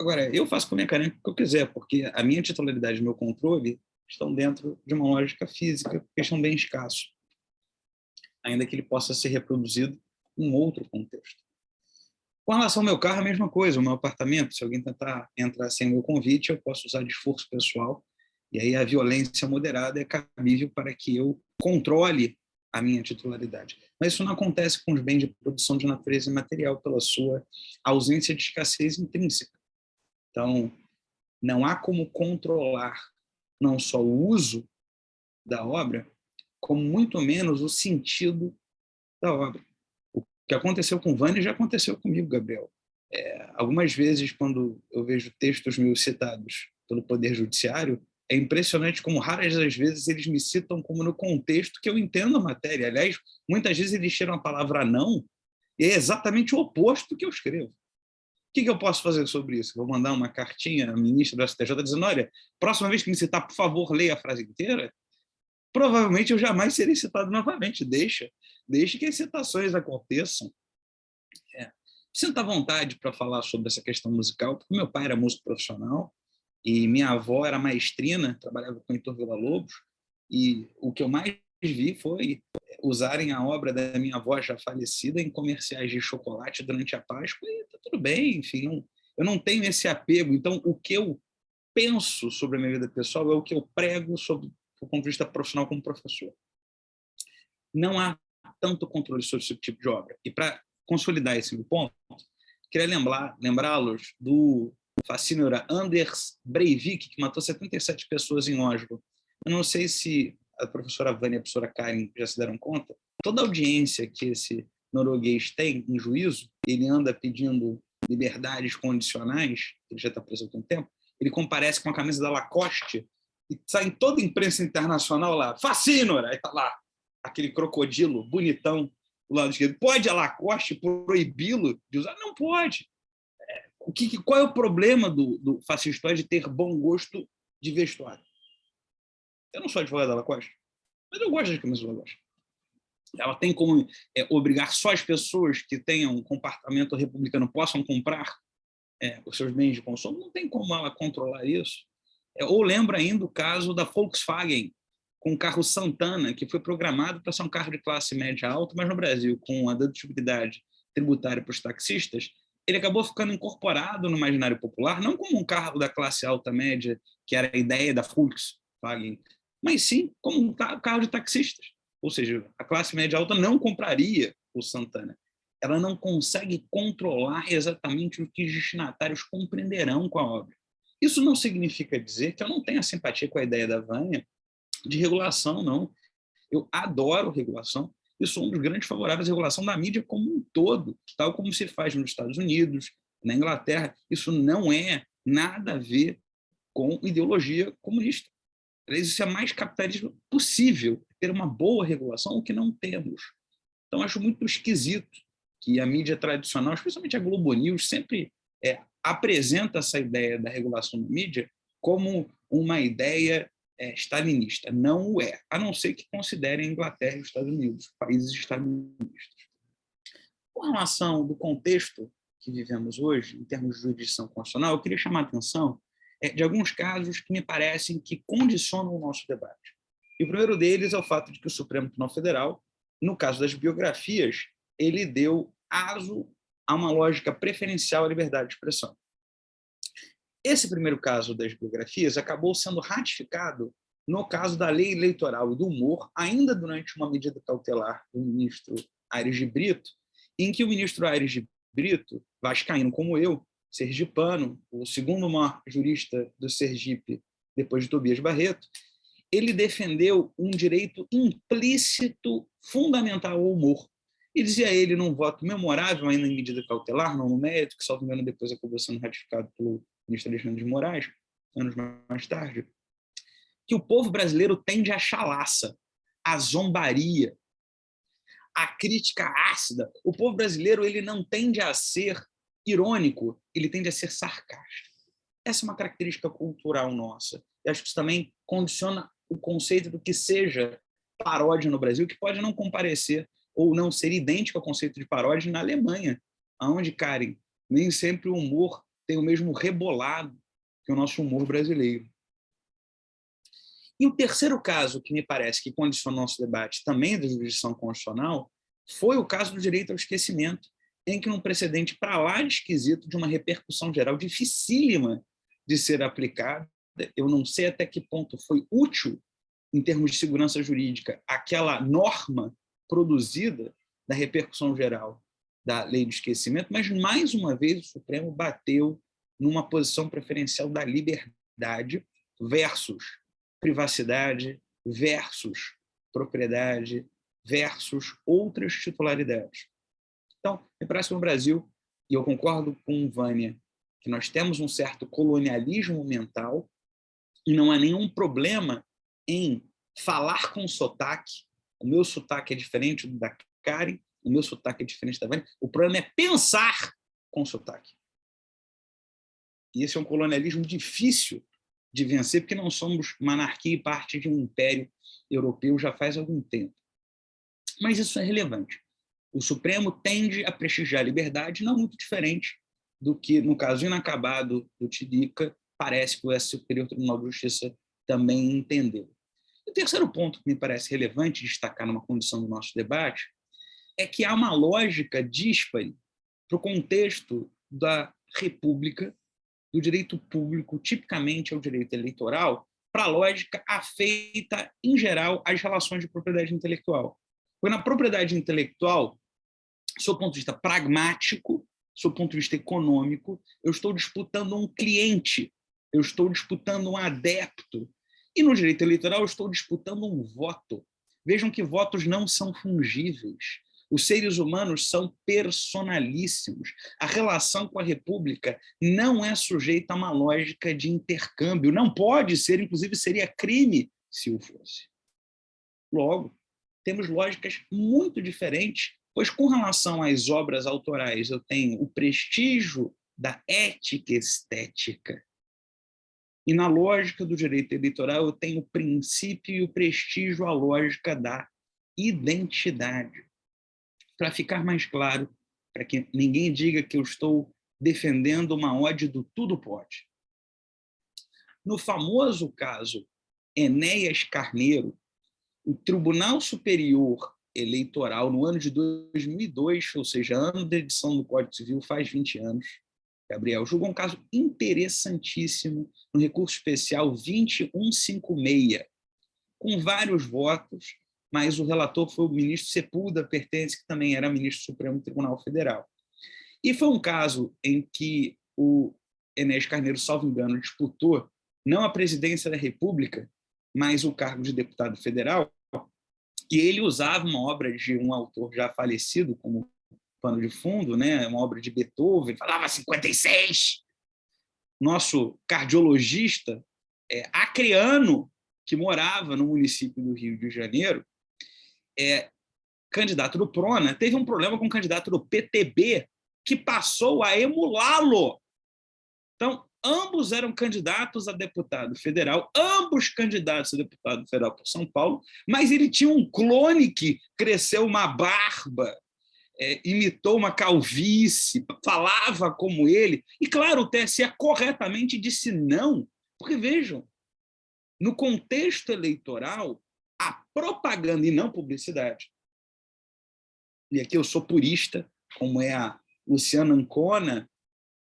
Agora, eu faço com a minha caneca o que eu quiser, porque a minha titularidade e o meu controle estão dentro de uma lógica física, porque são bem escassos, ainda que ele possa ser reproduzido em outro contexto. Com relação ao meu carro, a mesma coisa, o meu apartamento, se alguém tentar entrar sem o meu convite, eu posso usar de esforço pessoal, e aí a violência moderada é cabível para que eu controle a minha titularidade. Mas isso não acontece com os bens de produção de natureza imaterial, pela sua ausência de escassez intrínseca. Então, não há como controlar não só o uso da obra, como muito menos o sentido da obra. O que aconteceu com Vânia já aconteceu comigo, Gabriel. Algumas vezes, quando eu vejo textos meus citados pelo Poder Judiciário, é impressionante como raras as vezes eles me citam como no contexto que eu entendo a matéria. Aliás, muitas vezes eles tiram a palavra não, e é exatamente o oposto do que eu escrevo. O que eu posso fazer sobre isso? Vou mandar uma cartinha à ministra do STJ dizendo, olha, próxima vez que me citar, por favor, leia a frase inteira? Provavelmente eu jamais serei citado novamente. Deixe que as citações aconteçam. Sinto à vontade para falar sobre essa questão musical, porque meu pai era músico profissional e minha avó era maestrina, trabalhava com Heitor Villa-Lobos, e o que eu mais vi foi usarem a obra da minha avó já falecida em comerciais de chocolate durante a Páscoa, e tá tudo bem, enfim, eu não tenho esse apego. Então, o que eu penso sobre a minha vida pessoal é o que eu prego sobre, do ponto de vista profissional como professor. Não há tanto controle sobre esse tipo de obra. E para consolidar esse meu ponto, queria lembrá-los do fascínio Anders Breivik, que matou 77 pessoas em Oslo. Eu não sei se a professora Vânia e a professora Karen já se deram conta, toda a audiência que esse norueguês tem em juízo, ele anda pedindo liberdades condicionais, ele já está preso há algum tempo, ele comparece com a camisa da Lacoste e sai em toda a imprensa internacional lá, fascínora, aí está lá, aquele crocodilo bonitão do lado esquerdo. Pode a Lacoste proibi-lo de usar? Não pode. Qual é o problema do fascistoide de ter bom gosto de vestuário? Eu não sou advogado da Lacoste, mas eu gosto de camisa da Lacoste. Ela tem como obrigar só as pessoas que tenham um comportamento republicano possam comprar os seus bens de consumo? Não tem como ela controlar isso. Ou lembra ainda o caso da Volkswagen, com o carro Santana, que foi programado para ser um carro de classe média alta, mas no Brasil, com a dedutibilidade tributária para os taxistas, ele acabou ficando incorporado no imaginário popular, não como um carro da classe alta média, que era a ideia da Volkswagen, mas sim como um carro de taxistas. Ou seja, a classe média alta não compraria o Santana. Ela não consegue controlar exatamente o que os destinatários compreenderão com a obra. Isso não significa dizer que eu não tenha simpatia com a ideia da Vânia de regulação, não. Eu adoro regulação e sou um dos grandes favoráveis à regulação da mídia como um todo, tal como se faz nos Estados Unidos, na Inglaterra. Isso não é nada a ver com ideologia comunista. Isso é mais capitalismo possível, ter uma boa regulação, o que não temos. Então, acho muito esquisito que a mídia tradicional, especialmente a Globo News, sempre apresenta essa ideia da regulação da mídia como uma ideia stalinista. Não o é, a não ser que considerem a Inglaterra e os Estados Unidos países stalinistas. Com relação do contexto que vivemos hoje, em termos de jurisdição constitucional, eu queria chamar a atenção de alguns casos que me parecem que condicionam o nosso debate. E o primeiro deles é o fato de que o Supremo Tribunal Federal, no caso das biografias, ele deu aso a uma lógica preferencial à liberdade de expressão. Esse primeiro caso das biografias acabou sendo ratificado no caso da lei eleitoral e do humor, ainda durante uma medida cautelar do ministro Aires de Brito, em que o ministro Aires de Brito, vascaíno como eu, sergipano, o segundo maior jurista do Sergipe, depois de Tobias Barreto, ele defendeu um direito implícito, fundamental ao humor. E dizia ele, num voto memorável, ainda em medida cautelar, não no mérito, que, salvo engano, depois acabou sendo ratificado pelo ministro Alexandre de Moraes, anos mais tarde, que o povo brasileiro tende à chalaça, à zombaria, à crítica ácida. O povo brasileiro ele não tende a ser irônico, ele tende a ser sarcástico. Essa é uma característica cultural nossa. Eu acho que isso também condiciona o conceito do que seja paródia no Brasil, que pode não comparecer ou não ser idêntico ao conceito de paródia na Alemanha, onde, Karen, nem sempre o humor tem o mesmo rebolado que o nosso humor brasileiro. E o terceiro caso que me parece que condicionou nosso debate também da jurisdição constitucional foi o caso do direito ao esquecimento, em que num precedente para lá de esquisito, de uma repercussão geral dificílima de ser aplicada, eu não sei até que ponto foi útil, em termos de segurança jurídica, aquela norma produzida da repercussão geral da lei do esquecimento, mas, mais uma vez, o Supremo bateu numa posição preferencial da liberdade versus privacidade, versus propriedade, versus outras titularidades. Então, me parece que no Brasil, e eu concordo com Vânia, que nós temos um certo colonialismo mental e não há nenhum problema em falar com sotaque. O meu sotaque é diferente do da Karen, o meu sotaque é diferente da Vânia. O problema é pensar com sotaque. E esse é um colonialismo difícil de vencer, porque não somos monarquia e parte de um império europeu já faz algum tempo. Mas isso é relevante. O Supremo tende a prestigiar a liberdade, não muito diferente do que, no caso inacabado do Tilica, parece que o Superior Tribunal de Justiça também entendeu. O terceiro ponto que me parece relevante destacar numa condição do nosso debate é que há uma lógica díspare para o contexto da República, do direito público, tipicamente ao direito eleitoral, para a lógica afeita, em geral, às relações de propriedade intelectual. Porque na propriedade intelectual, sob o ponto de vista pragmático, sob o ponto de vista econômico, eu estou disputando um cliente, eu estou disputando um adepto. E no direito eleitoral, eu estou disputando um voto. Vejam que votos não são fungíveis. Os seres humanos são personalíssimos. A relação com a República não é sujeita a uma lógica de intercâmbio. Não pode ser, inclusive seria crime se o fosse. Logo, temos lógicas muito diferentes, pois com relação às obras autorais eu tenho o prestígio da ética estética. E na lógica do direito eleitoral eu tenho o princípio e o prestígio, a lógica da identidade. Para ficar mais claro, para que ninguém diga que eu estou defendendo uma ode do tudo pode. No famoso caso Enéas Carneiro, o Tribunal Superior Eleitoral, no ano de 2002, ou seja, ano da edição do Código Civil, faz 20 anos, Gabriel, julgou um caso interessantíssimo no recurso especial 20156, com vários votos, mas o relator foi o ministro Sepúlveda Pertence, que também era ministro do Supremo Tribunal Federal. E foi um caso em que o Enéas Carneiro, salvo engano, disputou não a presidência da República, mas o cargo de deputado federal, e ele usava uma obra de um autor já falecido como pano de fundo, né? Uma obra de Beethoven, falava 56. Nosso cardiologista acreano, que morava no município do Rio de Janeiro, candidato do Prona, teve um problema com o candidato do PTB, que passou a emulá-lo. Então, ambos eram candidatos a deputado federal, ambos candidatos a deputado federal por São Paulo, mas ele tinha um clone que cresceu uma barba, imitou uma calvície, falava como ele. E, claro, o TSE corretamente disse não, porque, vejam, no contexto eleitoral, a propaganda e não publicidade, e aqui eu sou purista, como é a Luciana Ancona,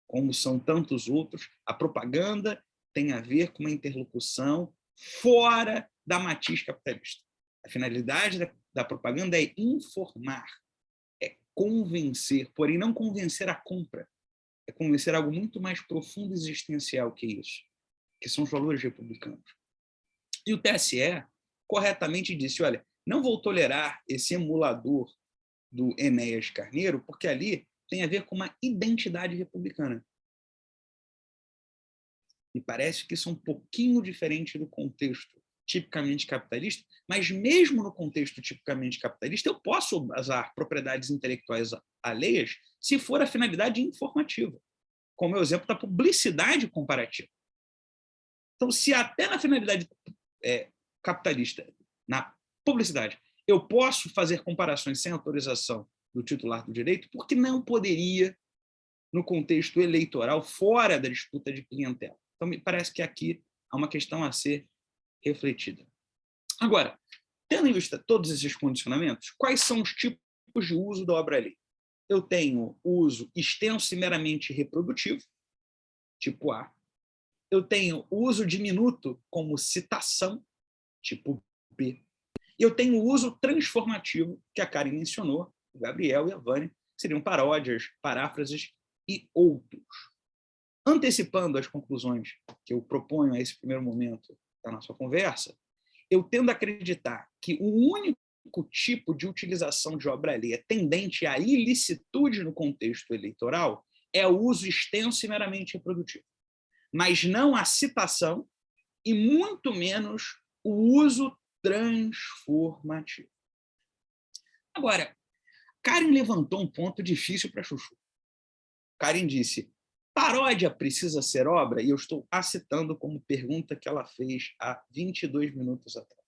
como são tantos outros, a propaganda tem a ver com uma interlocução fora da matiz capitalista. A finalidade da propaganda é informar, é convencer, porém não convencer a compra, é convencer algo muito mais profundo e existencial que isso, que são os valores republicanos. E o TSE corretamente disse, olha, não vou tolerar esse emulador do Enéas Carneiro, porque ali tem a ver com uma identidade republicana. Me parece que isso é um pouquinho diferente do contexto tipicamente capitalista, mas mesmo no contexto tipicamente capitalista, eu posso usar propriedades intelectuais alheias se for a finalidade informativa, como é o exemplo da publicidade comparativa. Então, se até na finalidade capitalista, na publicidade, eu posso fazer comparações sem autorização do titular do direito, por que não poderia no contexto eleitoral, fora da disputa de clientela? Então, me parece que aqui há uma questão a ser refletida. Agora, tendo em vista todos esses condicionamentos, quais são os tipos de uso da obra-lei? Eu tenho o uso extenso e meramente reprodutivo, tipo A. Eu tenho o uso diminuto como citação, tipo B. E eu tenho o uso transformativo, que a Karen mencionou, o Gabriel e a Vânia, seriam paródias, paráfrases e outros. Antecipando as conclusões que eu proponho a esse primeiro momento da nossa conversa, eu tendo a acreditar que o único tipo de utilização de obra-lei tendente à ilicitude no contexto eleitoral é o uso extenso e meramente reprodutivo, mas não a citação e muito menos o uso transformativo. Agora, Karen levantou um ponto difícil para Chuchu. Karen disse, paródia precisa ser obra? E eu estou a citando como pergunta que ela fez há 22 minutos atrás.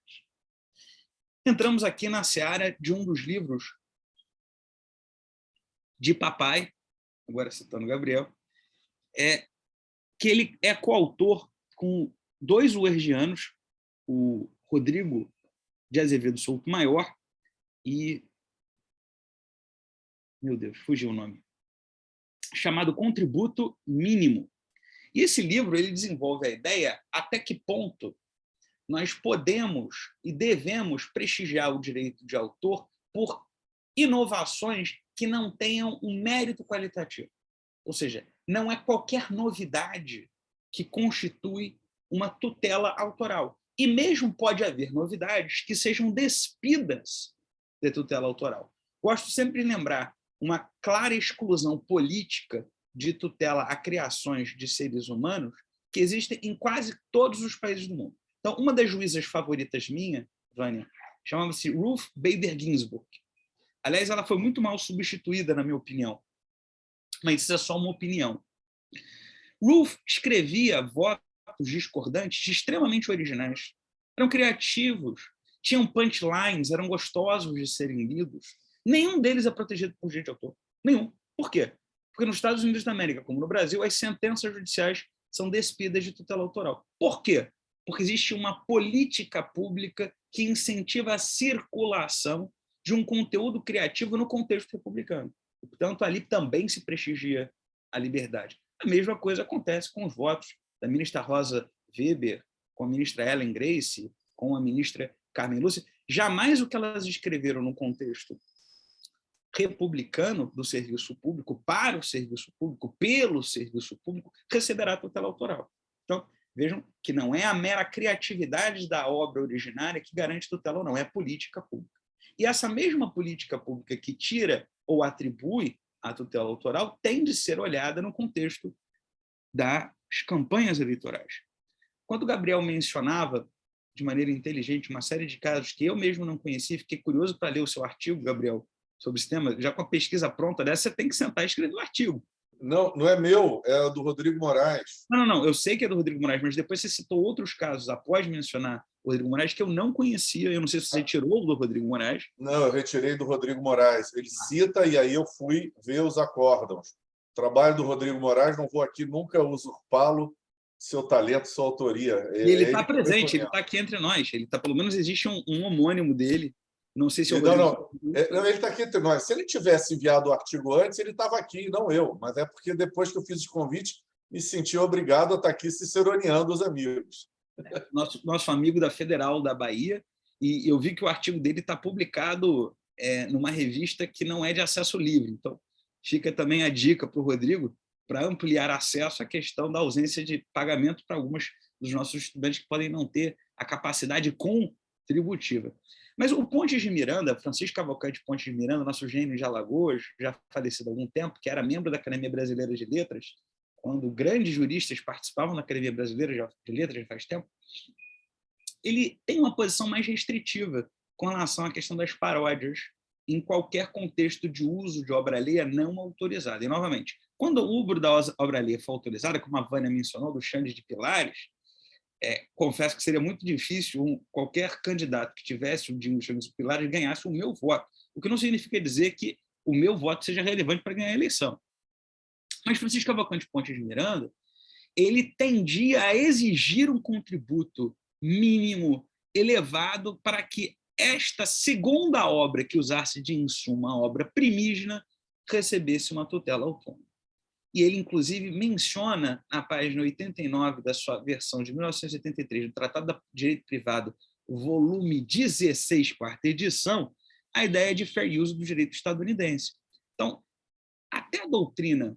Entramos aqui na seara de um dos livros de papai, agora citando Gabriel, que ele é coautor com 2 uergianos, o Rodrigo de Azevedo Souto Maior e... Meu Deus, fugiu o nome. Chamado Contributo Mínimo. E esse livro ele desenvolve a ideia até que ponto nós podemos e devemos prestigiar o direito de autor por inovações que não tenham um mérito qualitativo. Ou seja, não é qualquer novidade que constitui uma tutela autoral. E mesmo pode haver novidades que sejam despidas de tutela autoral. Gosto sempre de lembrar uma clara exclusão política de tutela a criações de seres humanos que existem em quase todos os países do mundo. Então, uma das juízas favoritas minha, Vânia, chamava-se Ruth Bader Ginsburg. Aliás, ela foi muito mal substituída, na minha opinião. Mas isso é só uma opinião. Ruth escrevia votos discordantes extremamente originais. Eram criativos, tinham punchlines, eram gostosos de serem lidos. Nenhum deles é protegido por direito de autor. Nenhum. Por quê? Porque nos Estados Unidos da América, como no Brasil, as sentenças judiciais são despidas de tutela autoral. Por quê? Porque existe uma política pública que incentiva a circulação de um conteúdo criativo no contexto republicano. Portanto, ali também se prestigia a liberdade. A mesma coisa acontece com os votos da ministra Rosa Weber, com a ministra Ellen Grace, com a ministra Carmen Lúcia. Jamais o que elas escreveram no contexto republicano do serviço público, para o serviço público, pelo serviço público, receberá tutela autoral. Então, vejam que não é a mera criatividade da obra originária que garante tutela ou não, é a política pública. E essa mesma política pública que tira ou atribui a tutela autoral tem de ser olhada no contexto das campanhas eleitorais. Quando o Gabriel mencionava, de maneira inteligente, uma série de casos que eu mesmo não conhecia, fiquei curioso para ler o seu artigo, Gabriel, sobre esse tema, já com a pesquisa pronta dessa, você tem que sentar e escrever o artigo. Não, não é meu, é do Rodrigo Moraes. Não, eu sei que é do Rodrigo Moraes, mas depois você citou outros casos, após mencionar o Rodrigo Moraes, que eu não conhecia, eu não sei se você tirou do Rodrigo Moraes. Não, eu retirei do Rodrigo Moraes. Ele cita e aí eu fui ver os acórdãos. O trabalho do Rodrigo Moraes, não vou aqui nunca usurpá-lo, seu talento, sua autoria. E ele está presente, ele está aqui entre nós. Ele tá, pelo menos existe um homônimo dele. Não sei se eu não, ele está aqui entre nós. Se ele tivesse enviado o artigo antes, ele estava aqui, não eu. Mas é porque depois que eu fiz o convite, me senti obrigado a estar aqui ciceroneando os amigos. Nosso amigo da Federal da Bahia, e eu vi que o artigo dele está publicado numa revista que não é de acesso livre. Então, fica também a dica para o Rodrigo para ampliar acesso à questão da ausência de pagamento para alguns dos nossos estudantes que podem não ter a capacidade contributiva. Mas o Pontes de Miranda, Francisco Cavalcante Pontes de Miranda, nosso gênio de Alagoas, já falecido há algum tempo, que era membro da Academia Brasileira de Letras, quando grandes juristas participavam da Academia Brasileira de Letras já faz tempo, ele tem uma posição mais restritiva com relação à questão das paródias em qualquer contexto de uso de obra alheia não autorizada. E, novamente, quando o uso da obra alheia for autorizada, como a Vânia mencionou, do Xande de Pilares, confesso que seria muito difícil qualquer candidato que tivesse o Xande de Pilares ganhasse o meu voto, o que não significa dizer que o meu voto seja relevante para ganhar a eleição. Mas Francisco Cavalcante Pontes de Miranda, ele tendia a exigir um contributo mínimo elevado para que esta segunda obra que usasse de insumo a obra primígena recebesse uma tutela autônoma. E ele, inclusive, menciona, na página 89 da sua versão de 1983, do Tratado de Direito Privado, volume 16, quarta edição, a ideia de fair use do direito estadunidense. Então, até a doutrina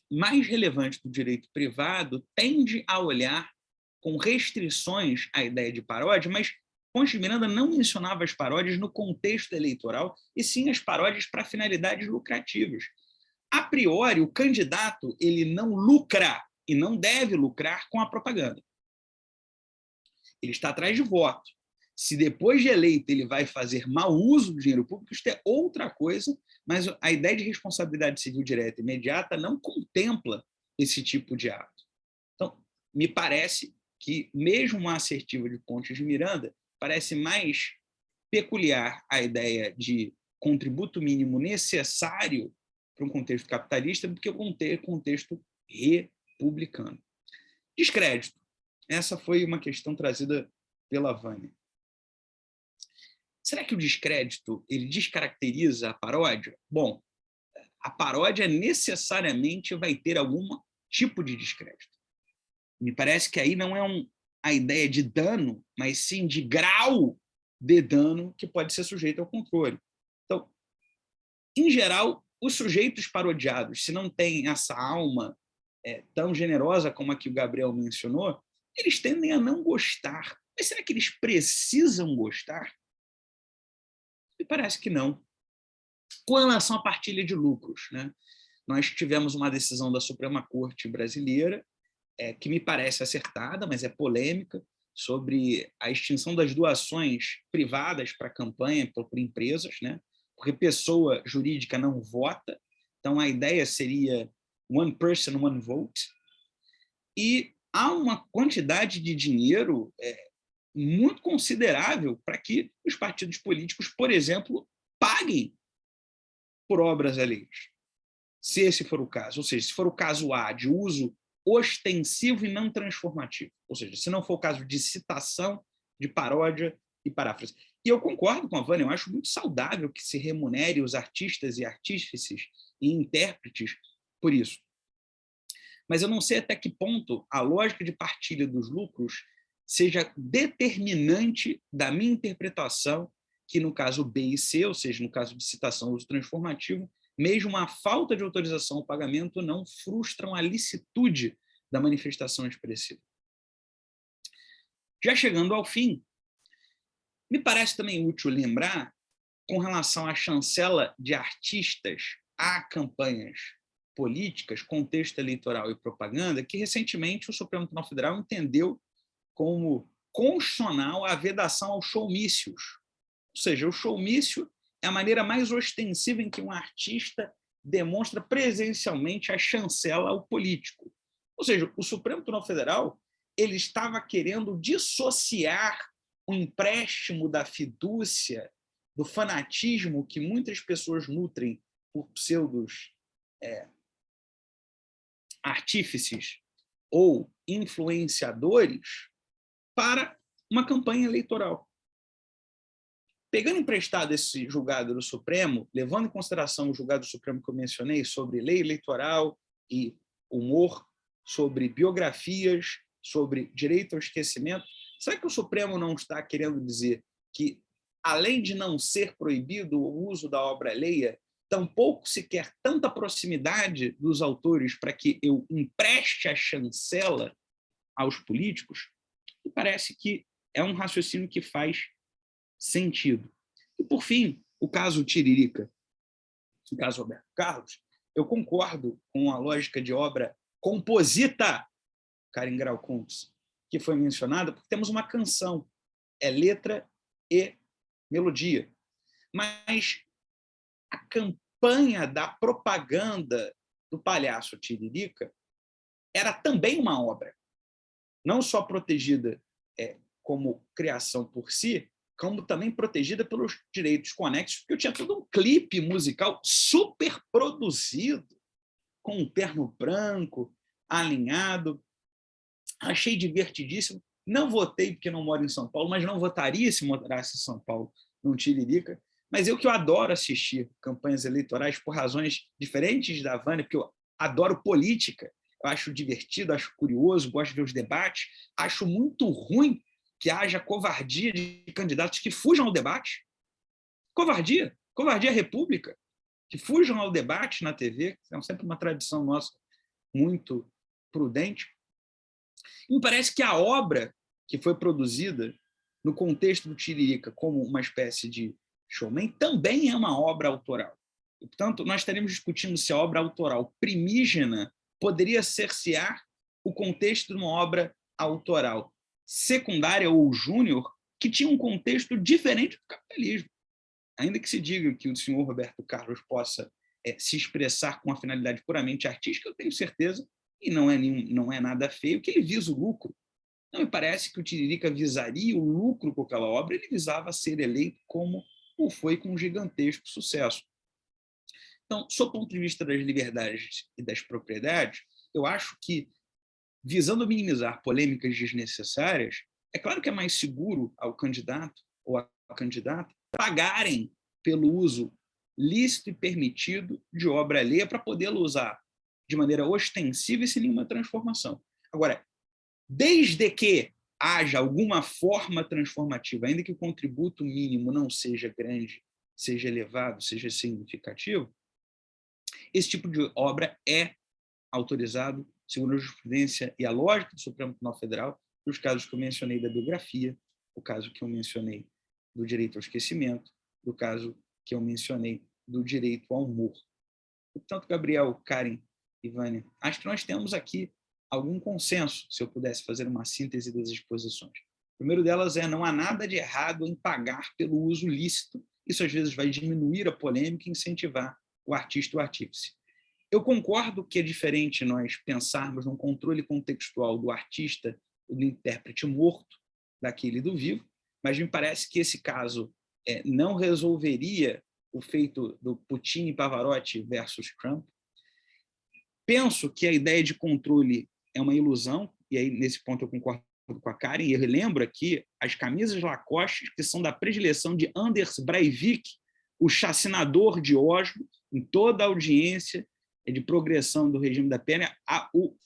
mais relevante do direito privado tende a olhar com restrições a ideia de paródia, mas Pontes de Miranda não mencionava as paródias no contexto eleitoral, e sim as paródias para finalidades lucrativas. A priori, o candidato ele não lucra e não deve lucrar com a propaganda. Ele está atrás de voto. Se depois de eleito ele vai fazer mau uso do dinheiro público, isso é outra coisa, mas a ideia de responsabilidade civil direta e imediata não contempla esse tipo de ato. Então, me parece que, mesmo uma assertiva de Pontes de Miranda, parece mais peculiar a ideia de contributo mínimo necessário para um contexto capitalista do que o contexto republicano. Descrédito. Essa foi uma questão trazida pela Vânia. Será que o descrédito ele descaracteriza a paródia? Bom, a paródia necessariamente vai ter algum tipo de descrédito. Me parece que aí não é a ideia de dano, mas sim de grau de dano que pode ser sujeito ao controle. Então, em geral, os sujeitos parodiados, se não têm essa alma tão generosa como a que o Gabriel mencionou, eles tendem a não gostar. Mas será que eles precisam gostar? Me parece que não. Com relação à partilha de lucros, né? Nós tivemos uma decisão da Suprema Corte brasileira, que me parece acertada, mas é polêmica, sobre a extinção das doações privadas para a campanha por empresas, né? Porque pessoa jurídica não vota, então a ideia seria one person, one vote, e há uma quantidade de dinheiro muito considerável para que os partidos políticos, por exemplo, paguem por obras alheias, se esse for o caso. Ou seja, se for o caso A, de uso ostensivo e não transformativo, ou seja, se não for o caso de citação, de paródia e paráfrase. E eu concordo com a Vânia, eu acho muito saudável que se remunere os artistas e artífices e intérpretes por isso. Mas eu não sei até que ponto a lógica de partilha dos lucros seja determinante da minha interpretação que, no caso B e C, ou seja, no caso de citação uso transformativo, mesmo a falta de autorização ao pagamento não frustram a licitude da manifestação expressiva. Já chegando ao fim, me parece também útil lembrar, com relação à chancela de artistas a campanhas políticas, contexto eleitoral e propaganda, que recentemente o Supremo Tribunal Federal entendeu como constitucional a vedação aos showmícios. Ou seja, o showmício é a maneira mais ostensiva em que um artista demonstra presencialmente a chancela ao político. Ou seja, o Supremo Tribunal Federal ele estava querendo dissociar o empréstimo da fidúcia, do fanatismo que muitas pessoas nutrem por pseudos artífices ou influenciadores para uma campanha eleitoral. Pegando emprestado esse julgado do Supremo, levando em consideração o julgado do Supremo que eu mencionei sobre lei eleitoral e humor, sobre biografias, sobre direito ao esquecimento, será que o Supremo não está querendo dizer que, além de não ser proibido o uso da obra alheia, tampouco se quer tanta proximidade dos autores para que eu empreste a chancela aos políticos? E parece que é um raciocínio que faz sentido. E, por fim, o caso Tiririca, o caso Roberto Carlos, eu concordo com a lógica de obra composita, Karen Grau Kuntz, que foi mencionada, porque temos uma canção, é letra e melodia. Mas a campanha da propaganda do palhaço Tiririca era também uma obra, não só protegida como criação por si, como também protegida pelos direitos conexos, porque eu tinha todo um clipe musical super produzido, com um terno branco, alinhado. Achei divertidíssimo. Não votei porque não moro em São Paulo, mas não votaria se morasse em São Paulo num Tiririca. Mas eu adoro assistir campanhas eleitorais por razões diferentes da Vânia, porque eu adoro política, eu acho divertido, acho curioso, gosto de ver os debates, acho muito ruim que haja covardia de candidatos que fujam ao debate. Covardia república, que fujam ao debate na TV, que é sempre uma tradição nossa muito prudente. E me parece que a obra que foi produzida no contexto do Tiririca como uma espécie de showman também é uma obra autoral. E, portanto, nós estaremos discutindo se a obra autoral primígena poderia cercear o contexto de uma obra autoral secundária ou júnior que tinha um contexto diferente do capitalismo. Ainda que se diga que o senhor Roberto Carlos possa se expressar com a finalidade puramente artística, eu tenho certeza, e não é nada feio, que ele visa o lucro. Não me parece que o Tiririca visaria o lucro com aquela obra, ele visava ser eleito como o foi com um gigantesco sucesso. Então, sob o ponto de vista das liberdades e das propriedades, eu acho que, visando minimizar polêmicas desnecessárias, é claro que é mais seguro ao candidato ou à candidata pagarem pelo uso lícito e permitido de obra alheia para podê-lo usar de maneira ostensiva e sem nenhuma transformação. Agora, desde que haja alguma forma transformativa, ainda que o contributo mínimo não seja grande, seja elevado, seja significativo, esse tipo de obra é autorizado, segundo a jurisprudência e a lógica do Supremo Tribunal Federal, nos casos que eu mencionei da biografia, o caso que eu mencionei do direito ao esquecimento, do caso que eu mencionei do direito ao humor. Portanto, Gabriel, Karen e Vânia, acho que nós temos aqui algum consenso, se eu pudesse fazer uma síntese das exposições. O primeiro delas é: não há nada de errado em pagar pelo uso lícito. Isso, às vezes, vai diminuir a polêmica e incentivar o artista e o artífice. Eu concordo que é diferente nós pensarmos num controle contextual do artista e do intérprete morto, daquele do vivo, mas me parece que esse caso não resolveria o feito do Putin e Pavarotti versus Trump. Penso que a ideia de controle é uma ilusão, e aí nesse ponto eu concordo com a Karen, e eu relembro aqui as camisas Lacoste, que são da predileção de Anders Breivik, o chacinador de Oslo, em toda a audiência de progressão do regime da pena. O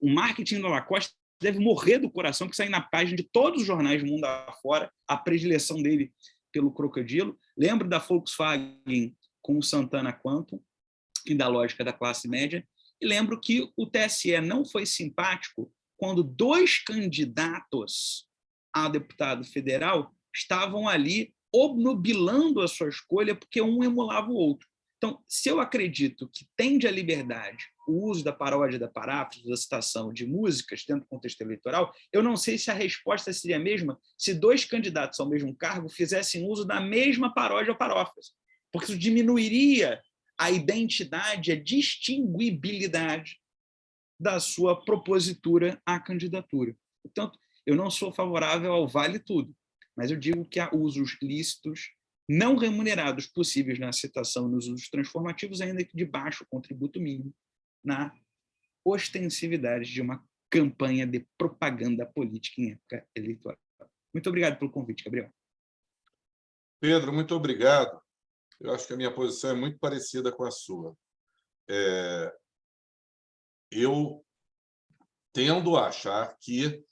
marketing do Lacoste deve morrer do coração, porque sai na página de todos os jornais do mundo afora a predileção dele pelo crocodilo. Lembro da Volkswagen com o Santana Quantum e da lógica da classe média. E lembro que o TSE não foi simpático quando 2 candidatos a deputado federal estavam ali obnubilando a sua escolha porque um emulava o outro. Então, se eu acredito que tende à liberdade o uso da paródia, da paráfrase, da citação de músicas dentro do contexto eleitoral, eu não sei se a resposta seria a mesma se 2 candidatos ao mesmo cargo fizessem uso da mesma paródia ou paráfrase, porque isso diminuiria a identidade, a distinguibilidade da sua propositura à candidatura. Portanto, eu não sou favorável ao vale tudo, mas eu digo que há usos lícitos não remunerados possíveis na citação nos usos transformativos, ainda que de baixo contributo mínimo, na ostensividade de uma campanha de propaganda política em época eleitoral. Muito obrigado pelo convite, Gabriel. Pedro, muito obrigado. Eu acho que a minha posição é muito parecida com a sua. Eu tendo a achar que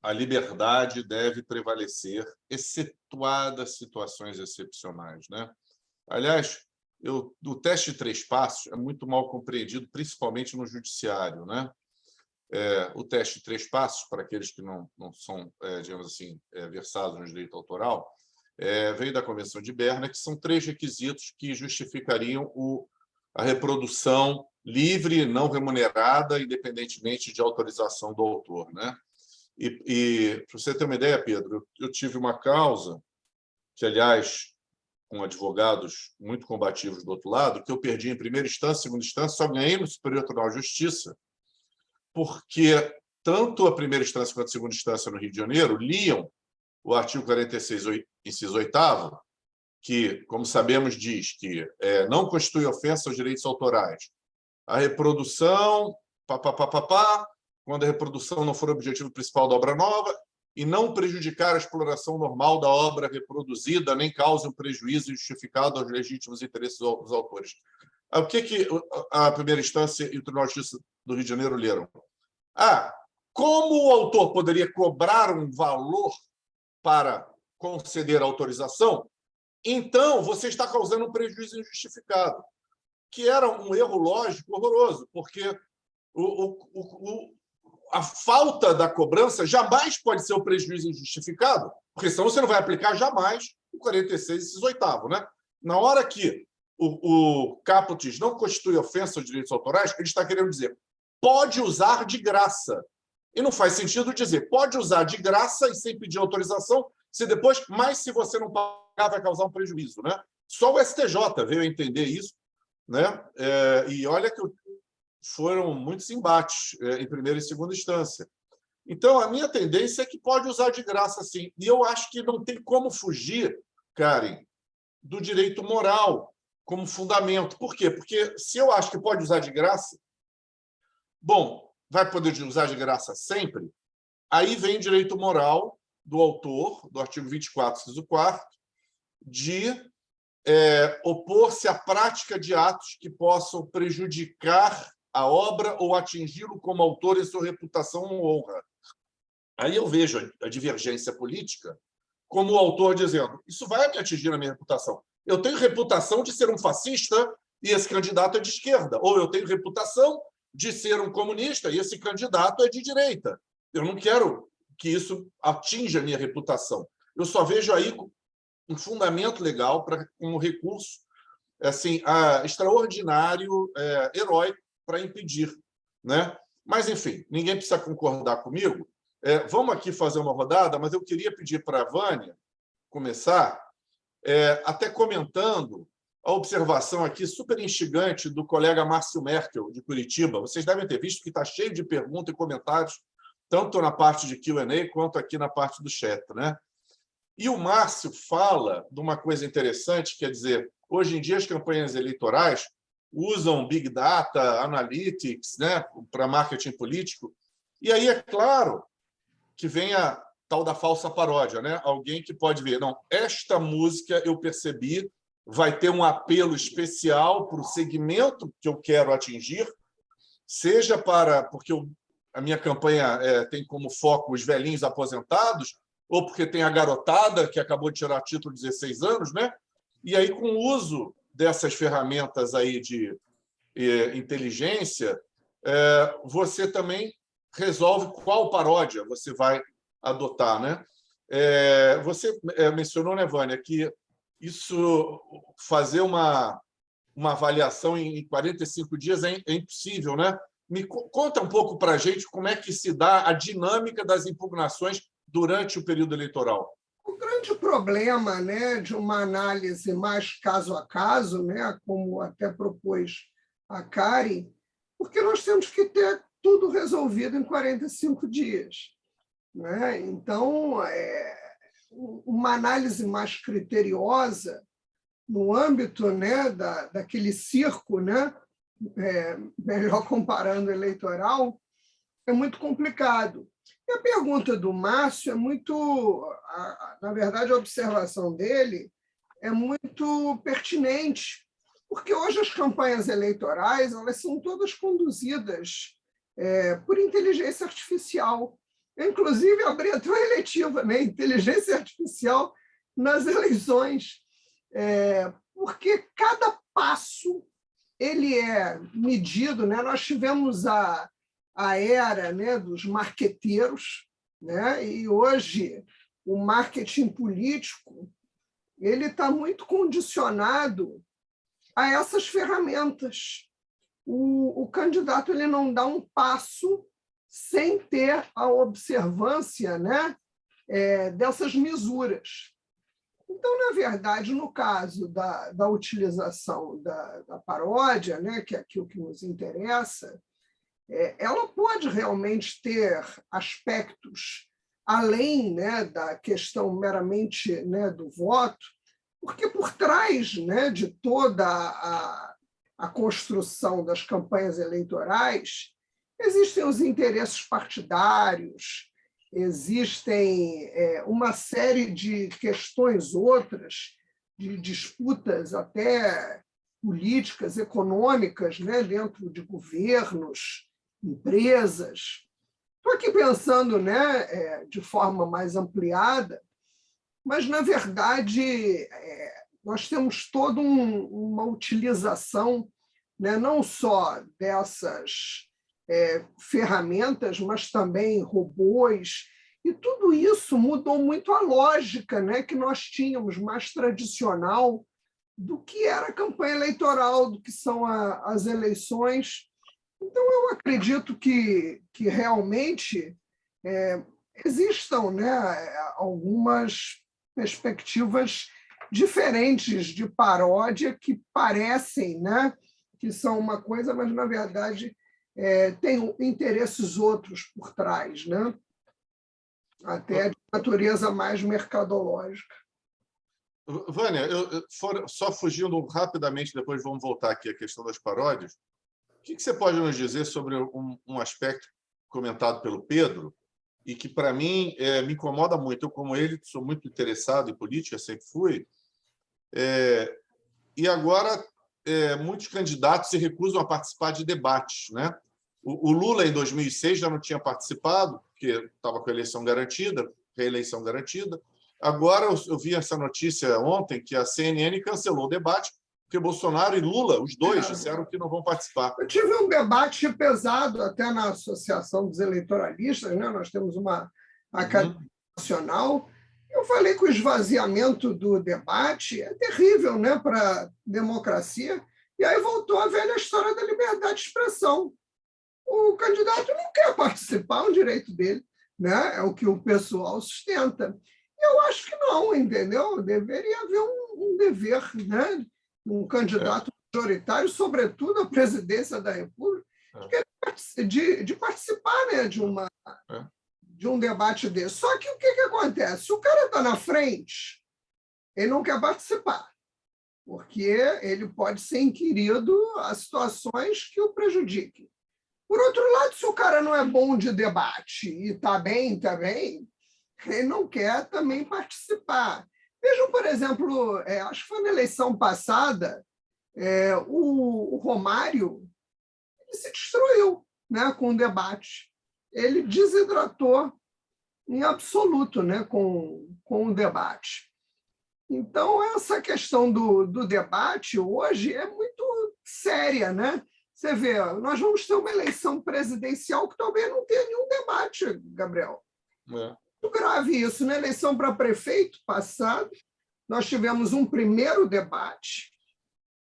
a liberdade deve prevalecer, excetuadas situações excepcionais, né? Aliás, o teste de 3 passos é muito mal compreendido, principalmente no judiciário, né? o teste de 3 passos, para aqueles que não são, digamos assim, versados no direito autoral, veio da Convenção de Berna, que são 3 requisitos que justificariam a reprodução livre, não remunerada, independentemente de autorização do autor, né? E para você ter uma ideia, Pedro, eu tive uma causa que, aliás, com advogados muito combativos do outro lado, que eu perdi em primeira instância, segunda instância, só ganhei no Superior Tribunal de Justiça, porque tanto a primeira instância quanto a segunda instância no Rio de Janeiro liam o artigo 46, inciso 8º, que, como sabemos, diz que não constitui ofensa aos direitos autorais a reprodução, quando a reprodução não for o objetivo principal da obra nova, e não prejudicar a exploração normal da obra reproduzida, nem cause um prejuízo injustificado aos legítimos interesses dos autores. O que a primeira instância e o Tribunal de Justiça do Rio de Janeiro leram? Como o autor poderia cobrar um valor para conceder a autorização, então você está causando um prejuízo injustificado, que era um erro lógico horroroso, porque a falta da cobrança jamais pode ser o prejuízo injustificado, porque senão você não vai aplicar jamais o 46, inciso 8º, né? Na hora que o caput diz não constitui ofensa aos direitos autorais, ele está querendo dizer pode usar de graça. E não faz sentido dizer pode usar de graça e sem pedir autorização, mas se você não pagar, vai causar um prejuízo, né? Só o STJ veio a entender isso, né? E olha que foram muitos embates em primeira e segunda instância. Então, a minha tendência é que pode usar de graça, sim. E eu acho que não tem como fugir, Karen, do direito moral como fundamento. Por quê? Porque se eu acho que pode usar de graça, bom, vai poder usar de graça sempre, aí vem direito moral do autor, do artigo 24, inciso 4º, de opor-se à prática de atos que possam prejudicar a obra ou atingi-lo como autor em sua reputação ou honra. Aí eu vejo a divergência política como o autor dizendo isso vai me atingir na minha reputação. Eu tenho reputação de ser um fascista e esse candidato é de esquerda. Ou eu tenho reputação de ser um comunista e esse candidato é de direita. Eu não quero que isso atinja a minha reputação. Eu só vejo aí um fundamento legal para um recurso assim, extraordinário, heróico, para impedir, né? Mas, enfim, ninguém precisa concordar comigo. Vamos aqui fazer uma rodada, mas eu queria pedir para a Vânia começar, até comentando a observação aqui super instigante do colega Márcio Merkel, de Curitiba. Vocês devem ter visto que está cheio de perguntas e comentários, tanto na parte de Q&A quanto aqui na parte do chat, né? E o Márcio fala de uma coisa interessante, quer dizer, hoje em dia as campanhas eleitorais usam Big Data, Analytics, né, para marketing político. E aí é claro que vem a tal da falsa paródia, né? Alguém que pode ver, não, esta música eu percebi vai ter um apelo especial para o segmento que eu quero atingir, seja porque a minha campanha tem como foco os velhinhos aposentados, ou porque tem a garotada que acabou de tirar título de 16 anos, né? E aí, com o uso dessas ferramentas aí de inteligência, você também resolve qual paródia você vai adotar, né? Você mencionou, né, Vânia, que isso fazer uma avaliação em 45 dias é impossível, né? Conta um pouco para a gente como é que se dá a dinâmica das impugnações durante o período eleitoral. O grande problema, né, de uma análise mais caso a caso, né, como até propôs a Karen, porque nós temos que ter tudo resolvido em 45 dias. Né? Então, uma análise mais criteriosa no âmbito, né, daquele circo, né, melhor comparando eleitoral, é muito complicado. E a pergunta do Márcio é muito, na verdade, a observação dele é muito pertinente, porque hoje as campanhas eleitorais elas são todas conduzidas por inteligência artificial. Eu, inclusive, abri a tua eletiva, né? Inteligência artificial nas eleições, porque cada passo ele é medido, né? Nós tivemos a a era, né, dos marqueteiros, né? E hoje o marketing político ele está muito condicionado a essas ferramentas. O candidato ele não dá um passo sem ter a observância, né, dessas misuras. Então, na verdade, no caso da utilização da paródia, né, que é aquilo que nos interessa, ela pode realmente ter aspectos além, né, da questão meramente, né, do voto, porque por trás, né, de toda a construção das campanhas eleitorais existem os interesses partidários, existem uma série de questões outras, de disputas até políticas, econômicas, né, dentro de governos, empresas. Estou aqui pensando, né, de forma mais ampliada, mas, na verdade, nós temos toda uma utilização, né, não só dessas ferramentas, mas também robôs, e tudo isso mudou muito a lógica, né, que nós tínhamos mais tradicional do que era a campanha eleitoral, do que são as eleições. Então, eu acredito que realmente existam, né, algumas perspectivas diferentes de paródia que parecem, né, que são uma coisa, mas, na verdade, tem interesses outros por trás, né? Até de natureza mais mercadológica. Vânia, só fugindo rapidamente, depois vamos voltar aqui à questão das paródias. O que você pode nos dizer sobre um aspecto comentado pelo Pedro e que, para mim, me incomoda muito? Eu, como ele, sou muito interessado em política, sempre fui, e agora muitos candidatos se recusam a participar de debates, né? O Lula, em 2006, já não tinha participado, porque estava com a eleição garantida, reeleição garantida. Agora, eu vi essa notícia ontem, que a CNN cancelou o debate, porque Bolsonaro e Lula, os dois, disseram que não vão participar. Eu tive um debate pesado até na Associação dos Eleitoralistas, né? Nós temos uma academia nacional. Eu falei que o esvaziamento do debate é terrível, né, para a democracia, e aí voltou a velha história da liberdade de expressão. O candidato não quer participar, é um direito dele, né? É o que o pessoal sustenta. Eu acho que não, entendeu? Deveria haver um dever, né? Um candidato majoritário, sobretudo à presidência da República, de participar, né, de um debate desse. Só que o que acontece? O cara está na frente, ele não quer participar, porque ele pode ser inquirido a situações que o prejudiquem. Por outro lado, se o cara não é bom de debate e está bem também, ele não quer também participar. Vejam, por exemplo, acho que foi na eleição passada, o Romário ele se destruiu, né, com o debate. Ele desidratou em absoluto, né, com o debate. Então, essa questão do debate hoje é muito séria, né? Você vê, nós vamos ter uma eleição presidencial que talvez não tenha nenhum debate, Gabriel. Muito grave isso. Na eleição para prefeito passado, nós tivemos um primeiro debate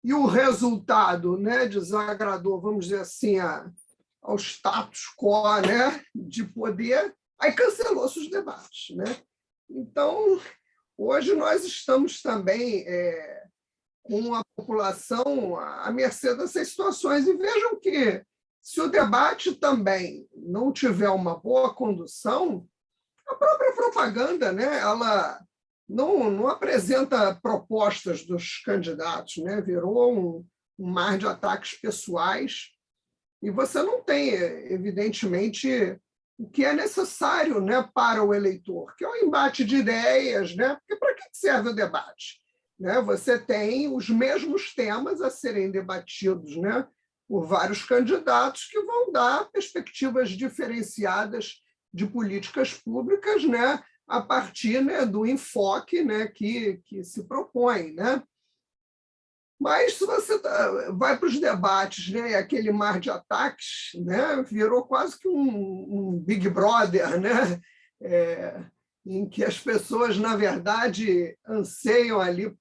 e o resultado, né, desagradou, vamos dizer assim, ao status quo, né, de poder, aí cancelou-se os debates, né? Então, hoje nós estamos também com a população à mercê dessas situações. E vejam que, se o debate também não tiver uma boa condução, a própria propaganda, né, ela não apresenta propostas dos candidatos, né? Virou um mar de ataques pessoais e você não tem, evidentemente, o que é necessário, né, para o eleitor, que é o embate de ideias, né? Porque para que serve o debate? Né? Você tem os mesmos temas a serem debatidos, né, por vários candidatos que vão dar perspectivas diferenciadas de políticas públicas, né, a partir, né, do enfoque, né, que se propõe, né? Mas se você vai para os debates, né, aquele mar de ataques, né, virou quase que um Big Brother, né, em que as pessoas, na verdade, anseiam ali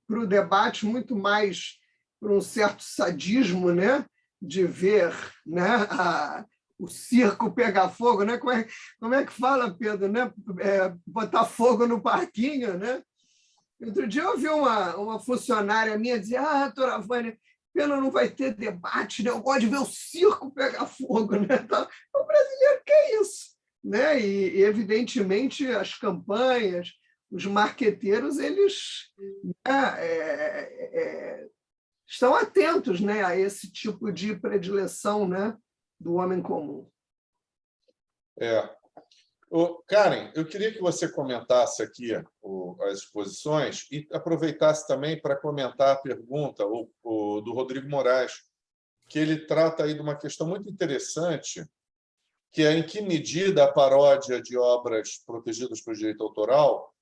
para o debate muito mais por um certo sadismo, né, de ver, né, o circo pegar fogo, né? Como é que fala, Pedro, né? Botar fogo no parquinho, né? Outro dia eu ouvi uma funcionária minha dizer: doutora Vânia, pena não vai ter debate, né? Eu gosto de ver o circo pegar fogo, né? Então, o brasileiro quer isso, né? E evidentemente as campanhas, os marqueteiros, eles, né, estão atentos, né, a esse tipo de predileção, né, do homem comum. Karen, eu queria que você comentasse aqui as exposições e aproveitasse também para comentar a pergunta do Rodrigo Moraes, que ele trata aí de uma questão muito interessante, que é em que medida a paródia de obras protegidas por direito autoral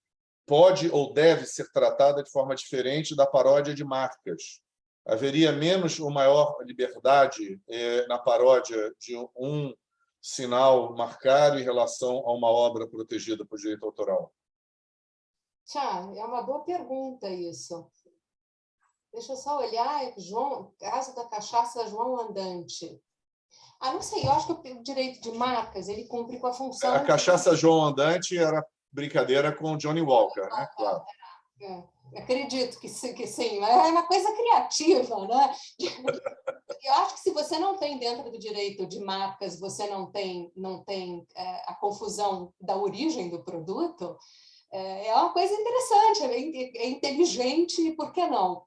pode ou deve ser tratada de forma diferente da paródia de marcas. Haveria menos ou maior liberdade na paródia de um sinal marcado em relação a uma obra protegida por direito autoral? É uma boa pergunta isso. Deixa eu só olhar, caso da cachaça João Andante. Não sei, eu acho que o direito de marcas ele cumpre com a função... A cachaça João Andante era brincadeira com Johnny Walker, né? Claro. Acredito que sim, é uma coisa criativa, né? Eu acho que se você não tem dentro do direito de marcas, você não tem a confusão da origem do produto, é uma coisa interessante, é inteligente, por que não?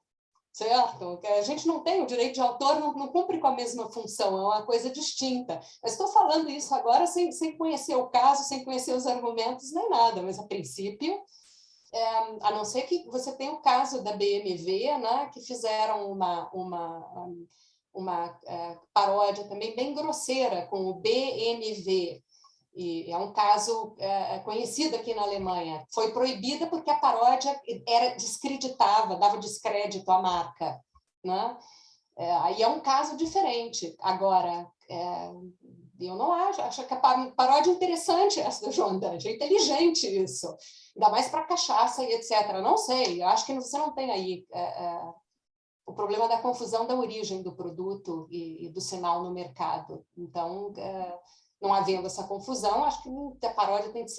Certo? A gente não tem o direito de autor, não cumpre com a mesma função, é uma coisa distinta. Mas estou falando isso agora sem conhecer o caso, sem conhecer os argumentos, nem nada, mas a princípio... a não ser que você tenha o caso da BMW, né, que fizeram uma paródia também bem grosseira com o BMW, e é um caso conhecido aqui na Alemanha. Foi proibida porque a paródia descreditava, dava descrédito à marca, né? Aí é um caso diferente. Agora, eu não acho que a paródia é interessante essa do João Andante, é inteligente isso, ainda mais para cachaça e etc. Não sei, eu acho que você não tem aí o problema da confusão da origem do produto e do sinal no mercado. Então, não havendo essa confusão, acho que a paródia tem que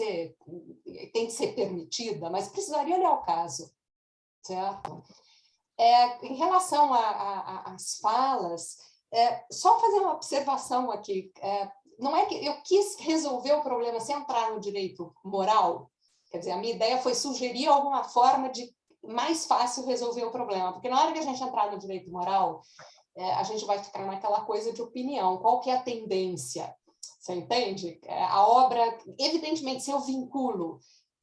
ser permitida, mas precisaria olhar o caso, certo? Em relação às falas, só fazer uma observação aqui, não é que eu quis resolver o problema sem entrar no direito moral, quer dizer, a minha ideia foi sugerir alguma forma de mais fácil resolver o problema, porque na hora que a gente entrar no direito moral, a gente vai ficar naquela coisa de opinião, qual que é a tendência, você entende? A obra, evidentemente, se eu vinculo,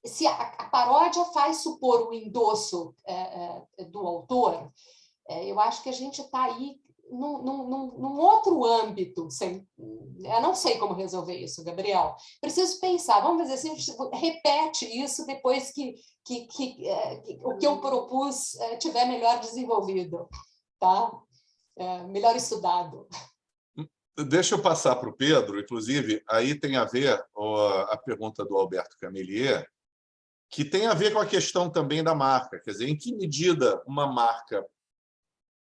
se a paródia faz supor o endosso do autor, eu acho que a gente está aí num outro âmbito. Eu não sei como resolver isso, Gabriel. Preciso pensar, vamos fazer assim, a gente repete isso depois que o que eu propus tiver melhor desenvolvido, tá? Melhor estudado. Deixa eu passar para o Pedro, inclusive, aí tem a ver a pergunta do Alberto Camelier, que tem a ver com a questão também da marca. Quer dizer, em que medida uma marca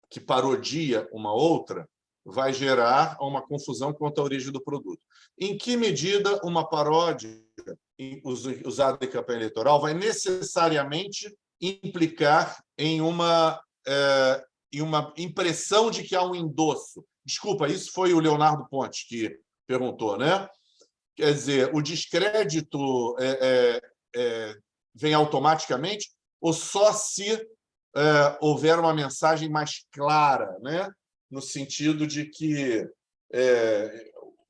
que parodia uma outra vai gerar uma confusão quanto à origem do produto? Em que medida uma paródia usada em campanha eleitoral vai necessariamente implicar em uma impressão de que há um endosso? Desculpa, isso foi o Leonardo Pontes que perguntou, né? Quer dizer, o descrédito vem automaticamente ou só se houver uma mensagem mais clara, né? No sentido de que,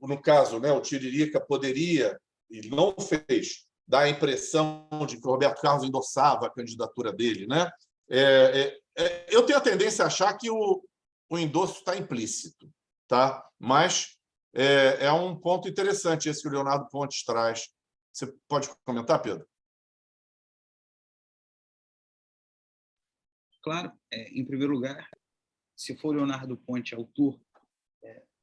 no caso, né, o Tiririca poderia, e não fez, dar a impressão de que o Roberto Carlos endossava a candidatura dele, né? Eu tenho a tendência a achar que o endosso está implícito, tá? Mas é um ponto interessante esse que o Leonardo Pontes traz. Você pode comentar, Pedro? Claro, em primeiro lugar, se for Leonardo Ponte, autor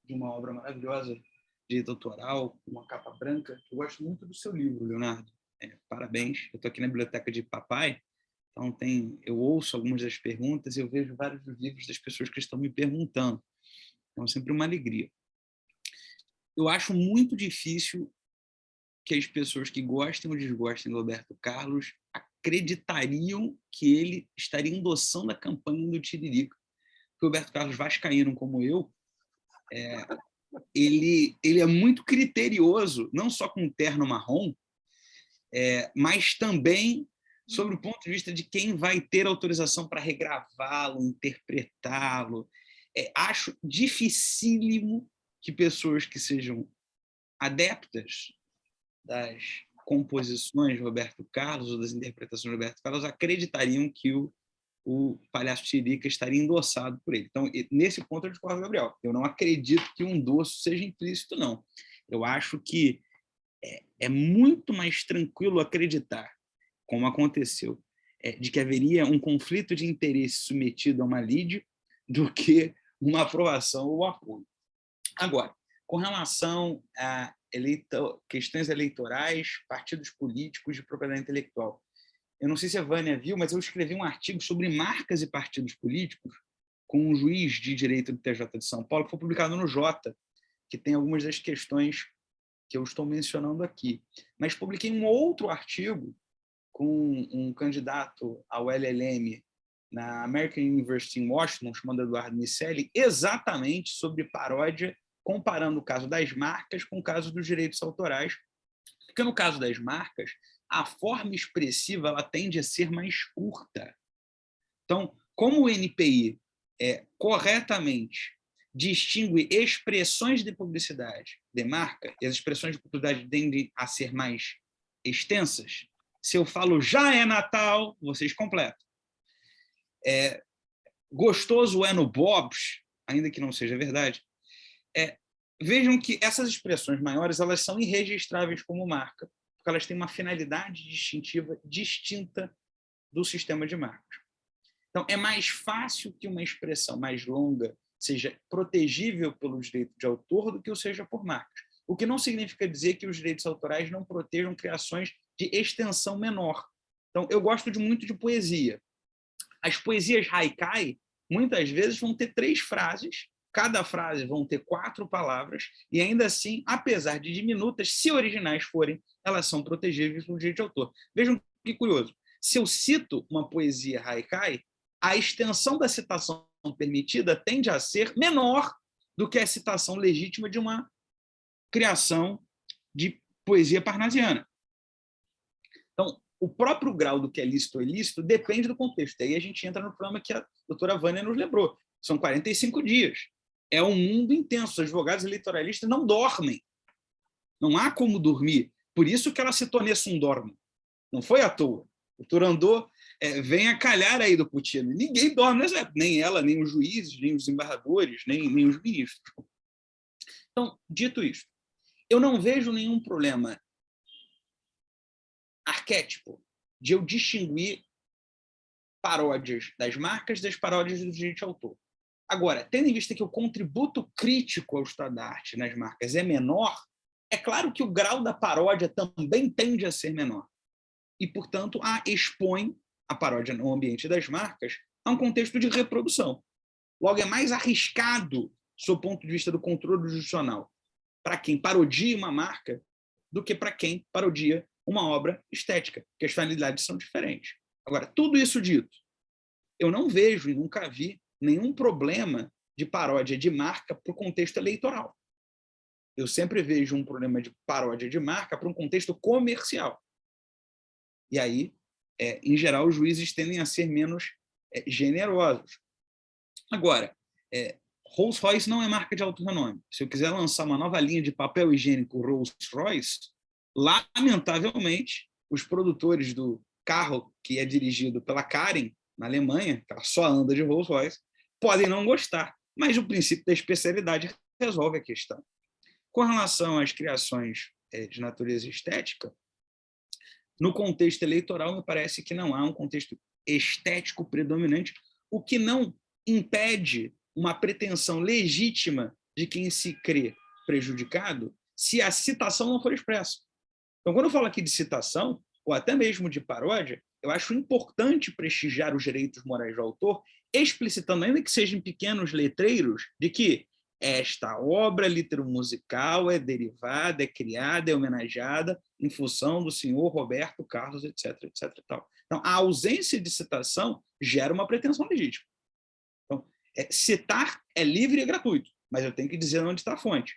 de uma obra maravilhosa, direito autoral, uma capa branca, eu gosto muito do seu livro, Leonardo. Parabéns. Eu estou aqui na biblioteca de papai, então eu ouço algumas das perguntas e eu vejo vários dos livros das pessoas que estão me perguntando. Então, é sempre uma alegria. Eu acho muito difícil que as pessoas que gostem ou desgostem do Roberto Carlos acreditariam que ele estaria endossando a campanha do Tiririca. O Roberto Carlos vascaíno como eu, ele é muito criterioso, não só com o terno marrom, mas também sobre o ponto de vista de quem vai ter autorização para regravá-lo, interpretá-lo. Acho dificílimo que pessoas que sejam adeptas das composições de Roberto Carlos ou das interpretações de Roberto Carlos acreditariam que o Palhaço Tiririca estaria endossado por ele. Então, nesse ponto, eu discordo, Gabriel. Eu não acredito que um endosso seja implícito, não. Eu acho que é muito mais tranquilo acreditar, como aconteceu, de que haveria um conflito de interesse submetido a uma lide do que uma aprovação ou apoio. Agora, com relação a questões eleitorais, partidos políticos de propriedade intelectual, eu não sei se a Vânia viu, mas eu escrevi um artigo sobre marcas e partidos políticos com um juiz de direito do TJ de São Paulo, que foi publicado no Jota, que tem algumas das questões que eu estou mencionando aqui. Mas publiquei um outro artigo com um candidato ao LLM na American University em Washington, chamado Eduardo Miceli, exatamente sobre paródia, comparando o caso das marcas com o caso dos direitos autorais, porque no caso das marcas, a forma expressiva ela tende a ser mais curta. Então, como o NPI corretamente distingue expressões de publicidade de marca, e as expressões de publicidade tendem a ser mais extensas, se eu falo já é Natal, vocês completam. Gostoso é no Bob's, ainda que não seja verdade, vejam que essas expressões maiores elas são irregistráveis como marca, porque elas têm uma finalidade distintiva distinta do sistema de marcas. Então, é mais fácil que uma expressão mais longa seja protegível pelo direito de autor do que o seja por marcas. O que não significa dizer que os direitos autorais não protejam criações de extensão menor. Então, eu gosto muito de poesia. As poesias haikai, muitas vezes, vão ter 3 frases, cada frase vão ter 4 palavras, e ainda assim, apesar de diminutas, se originais forem, elas são protegíveis pelo direito de autor. Vejam que curioso. Se eu cito uma poesia haikai, a extensão da citação permitida tende a ser menor do que a citação legítima de uma criação de poesia parnasiana. Então, o próprio grau do que é lícito ou ilícito depende do contexto. Aí a gente entra no problema que a doutora Vânia nos lembrou. São 45 dias. É um mundo intenso. Os advogados eleitoralistas não dormem. Não há como dormir. Por isso que ela citou Nessun dorme. Não foi à toa. O Turandot vem a calhar aí do Putin. Ninguém dorme nessa época. Nem ela, nem os juízes, nem os embargadores, nem os ministros. Então, dito isto, eu não vejo nenhum problema arquétipo de eu distinguir paródias das marcas das paródias do direito de autor. Agora, tendo em vista que o contributo crítico ao estado da arte nas marcas é menor, é claro que o grau da paródia também tende a ser menor. E, portanto, expõe a paródia no ambiente das marcas a um contexto de reprodução. Logo, é mais arriscado, sob o ponto de vista do controle jurisdicional, para quem parodia uma marca do que para quem parodia uma obra estética, porque as finalidades são diferentes. Agora, tudo isso dito, eu não vejo e nunca vi nenhum problema de paródia de marca para o contexto eleitoral. Eu sempre vejo um problema de paródia de marca para um contexto comercial. E aí, em geral, os juízes tendem a ser menos generosos. Agora, Rolls-Royce não é marca de alto renome. Se eu quiser lançar uma nova linha de papel higiênico Rolls-Royce, lamentavelmente, os produtores do carro que é dirigido pela Karen, na Alemanha, que ela só anda de Rolls-Royce, podem não gostar, mas o princípio da especialidade resolve a questão. Com relação às criações de natureza estética, no contexto eleitoral, me parece que não há um contexto estético predominante, o que não impede uma pretensão legítima de quem se crê prejudicado se a citação não for expressa. Então, quando eu falo aqui de citação, ou até mesmo de paródia, eu acho importante prestigiar os direitos morais do autor, explicitando, ainda que sejam pequenos letreiros, de que esta obra litero-musical é derivada, é criada, é homenageada em função do senhor Roberto Carlos, etc, etc. Tal. Então, a ausência de citação gera uma pretensão legítima. Então, citar é livre e gratuito, mas eu tenho que dizer onde está a fonte.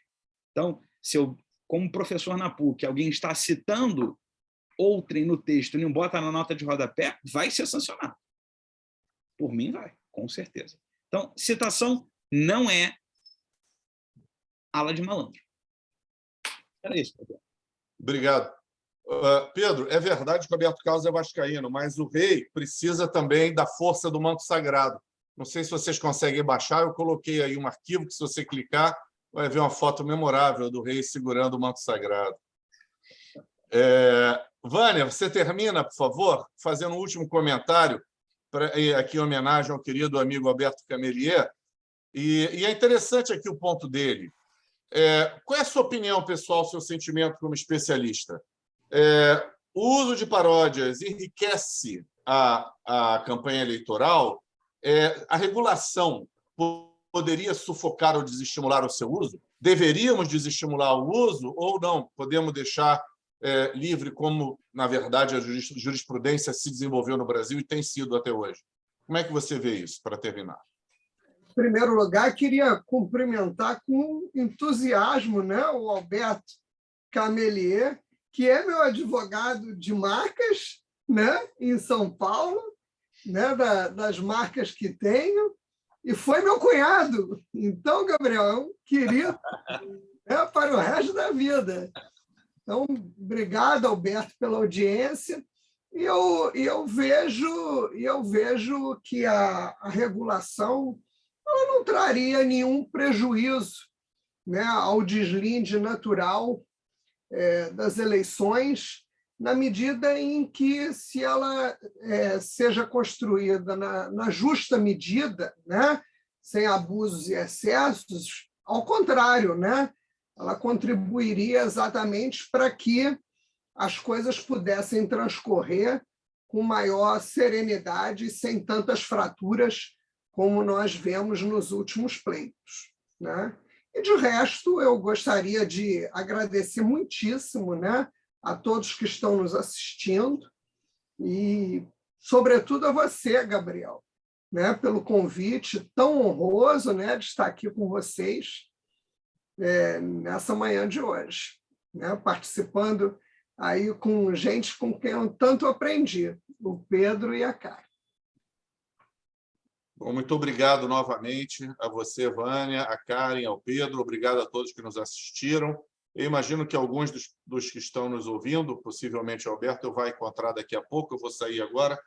Então, se eu, como professor na PUC, alguém está citando outrem no texto e não bota na nota de rodapé, vai ser sancionado. Por mim, vai, com certeza. Então, citação não é ala de malandro. Era isso, Pedro. Obrigado. Pedro, é verdade que o Roberto Carlos é vascaíno, mas o rei precisa também da força do manto sagrado. Não sei se vocês conseguem baixar, eu coloquei aí um arquivo que, se você clicar, vai ver uma foto memorável do rei segurando o manto sagrado. Vânia, você termina, por favor, fazendo um último comentário, aqui em homenagem ao querido amigo Alberto Camelier. E é interessante aqui o ponto dele. Qual é a sua opinião, pessoal, seu sentimento como especialista? O uso de paródias enriquece a campanha eleitoral? A regulação poderia sufocar ou desestimular o seu uso? Deveríamos desestimular o uso ou não? Podemos deixar livre, como, na verdade, a jurisprudência se desenvolveu no Brasil e tem sido até hoje? Como é que você vê isso, para terminar? Em primeiro lugar, queria cumprimentar com entusiasmo, né, o Alberto Camelier, que é meu advogado de marcas, né, em São Paulo, né, das marcas que tenho, e foi meu cunhado. Então, Gabriel, é um querido, né, para o resto da vida. Então, obrigado, Alberto, pela audiência. E eu vejo que a regulação ela não traria nenhum prejuízo, né, ao deslinde natural das eleições, na medida em que, se ela seja construída na justa medida, né, sem abusos e excessos, ao contrário, né, ela contribuiria exatamente para que as coisas pudessem transcorrer com maior serenidade e sem tantas fraturas como nós vemos nos últimos pleitos, né? E, de resto, eu gostaria de agradecer muitíssimo, né, a todos que estão nos assistindo e, sobretudo, a você, Gabriel, né, pelo convite tão honroso, né, de estar aqui com vocês nessa manhã de hoje, né, participando aí com gente com quem eu tanto aprendi, o Pedro e a Karen. Bom, muito obrigado novamente a você, Vânia, a Karen, ao Pedro. Obrigado a todos que nos assistiram. Eu imagino que alguns dos que estão nos ouvindo, possivelmente o Alberto, eu vou encontrar daqui a pouco. Eu vou sair agora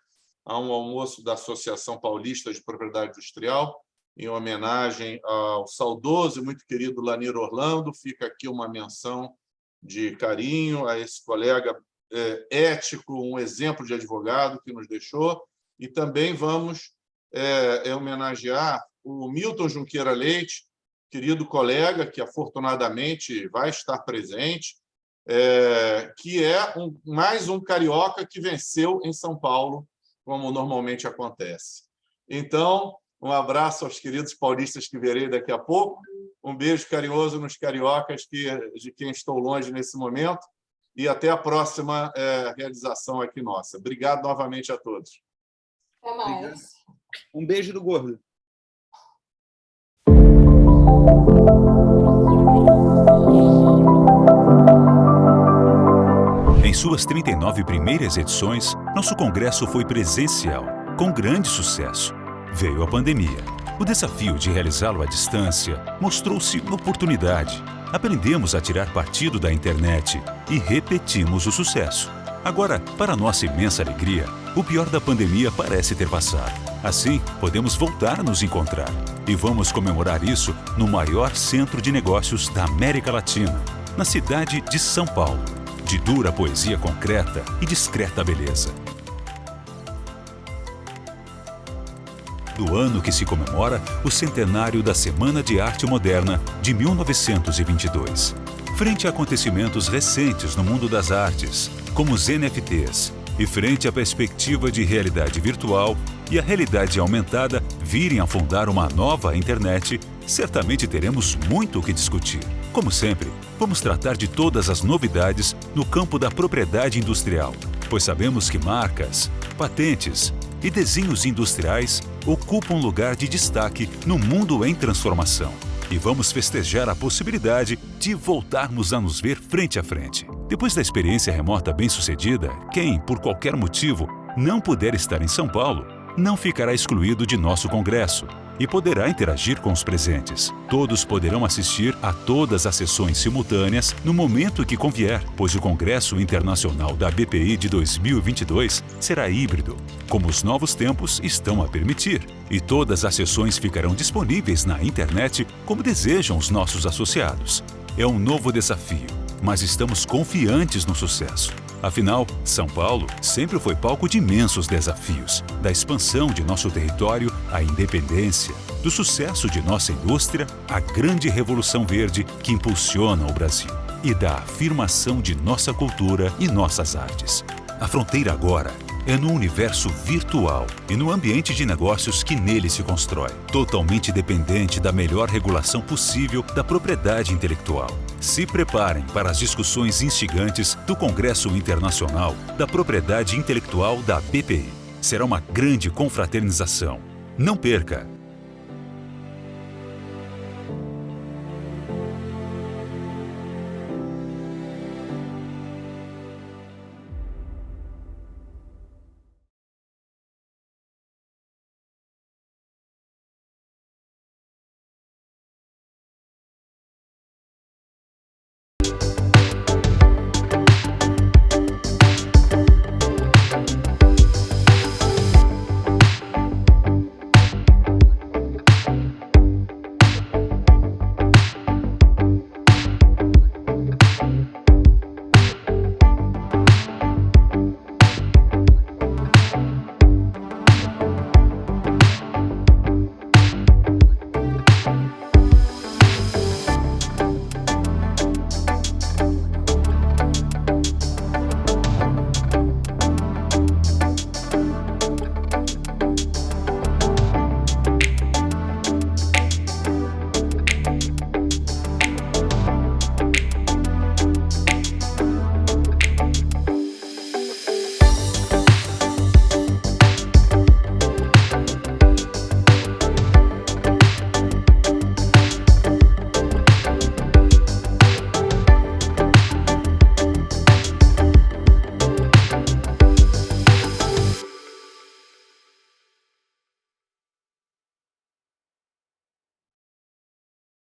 a um almoço da Associação Paulista de Propriedade Industrial, em homenagem ao saudoso e muito querido Lanir Orlando. Fica aqui uma menção de carinho a esse colega ético, um exemplo de advogado que nos deixou. E também vamos homenagear o Milton Junqueira Leite, querido colega, que afortunadamente vai estar presente, que é mais um carioca que venceu em São Paulo, como normalmente acontece. Então, um abraço aos queridos paulistas que verei daqui a pouco, um beijo carinhoso nos cariocas de quem estou longe nesse momento, e até a próxima realização aqui nossa. Obrigado novamente a todos. Até mais. Um beijo do gordo. Em suas 39 primeiras edições, nosso congresso foi presencial, com grande sucesso. Veio a pandemia. O desafio de realizá-lo à distância mostrou-se uma oportunidade. Aprendemos a tirar partido da internet e repetimos o sucesso. Agora, para nossa imensa alegria, o pior da pandemia parece ter passado. Assim, podemos voltar a nos encontrar. E vamos comemorar isso no maior centro de negócios da América Latina, na cidade de São Paulo. De dura poesia concreta e discreta beleza. do ano que se comemora o centenário da Semana de Arte Moderna de 1922. Frente a acontecimentos recentes no mundo das artes, como os NFTs, e frente à perspectiva de realidade virtual e a realidade aumentada virem a fundar uma nova internet, certamente teremos muito o que discutir. Como sempre, vamos tratar de todas as novidades no campo da propriedade industrial, pois sabemos que marcas, patentes e desenhos industriais ocupam um lugar de destaque no mundo em transformação. E vamos festejar a possibilidade de voltarmos a nos ver frente a frente. Depois da experiência remota bem-sucedida, quem, por qualquer motivo, não puder estar em São Paulo, não ficará excluído de nosso congresso e poderá interagir com os presentes. Todos poderão assistir a todas as sessões simultâneas no momento que convier, pois o Congresso Internacional da BPI de 2022 será híbrido, como os novos tempos estão a permitir, e todas as sessões ficarão disponíveis na internet como desejam os nossos associados. É um novo desafio, mas estamos confiantes no sucesso. Afinal, São Paulo sempre foi palco de imensos desafios, da expansão de nosso território à independência, do sucesso de nossa indústria à grande revolução verde que impulsiona o Brasil, e da afirmação de nossa cultura e nossas artes. A fronteira agora é no universo virtual e no ambiente de negócios que nele se constrói, totalmente dependente da melhor regulação possível da propriedade intelectual. Se preparem para as discussões instigantes do Congresso Internacional da Propriedade Intelectual da BPI. Será uma grande confraternização. Não perca!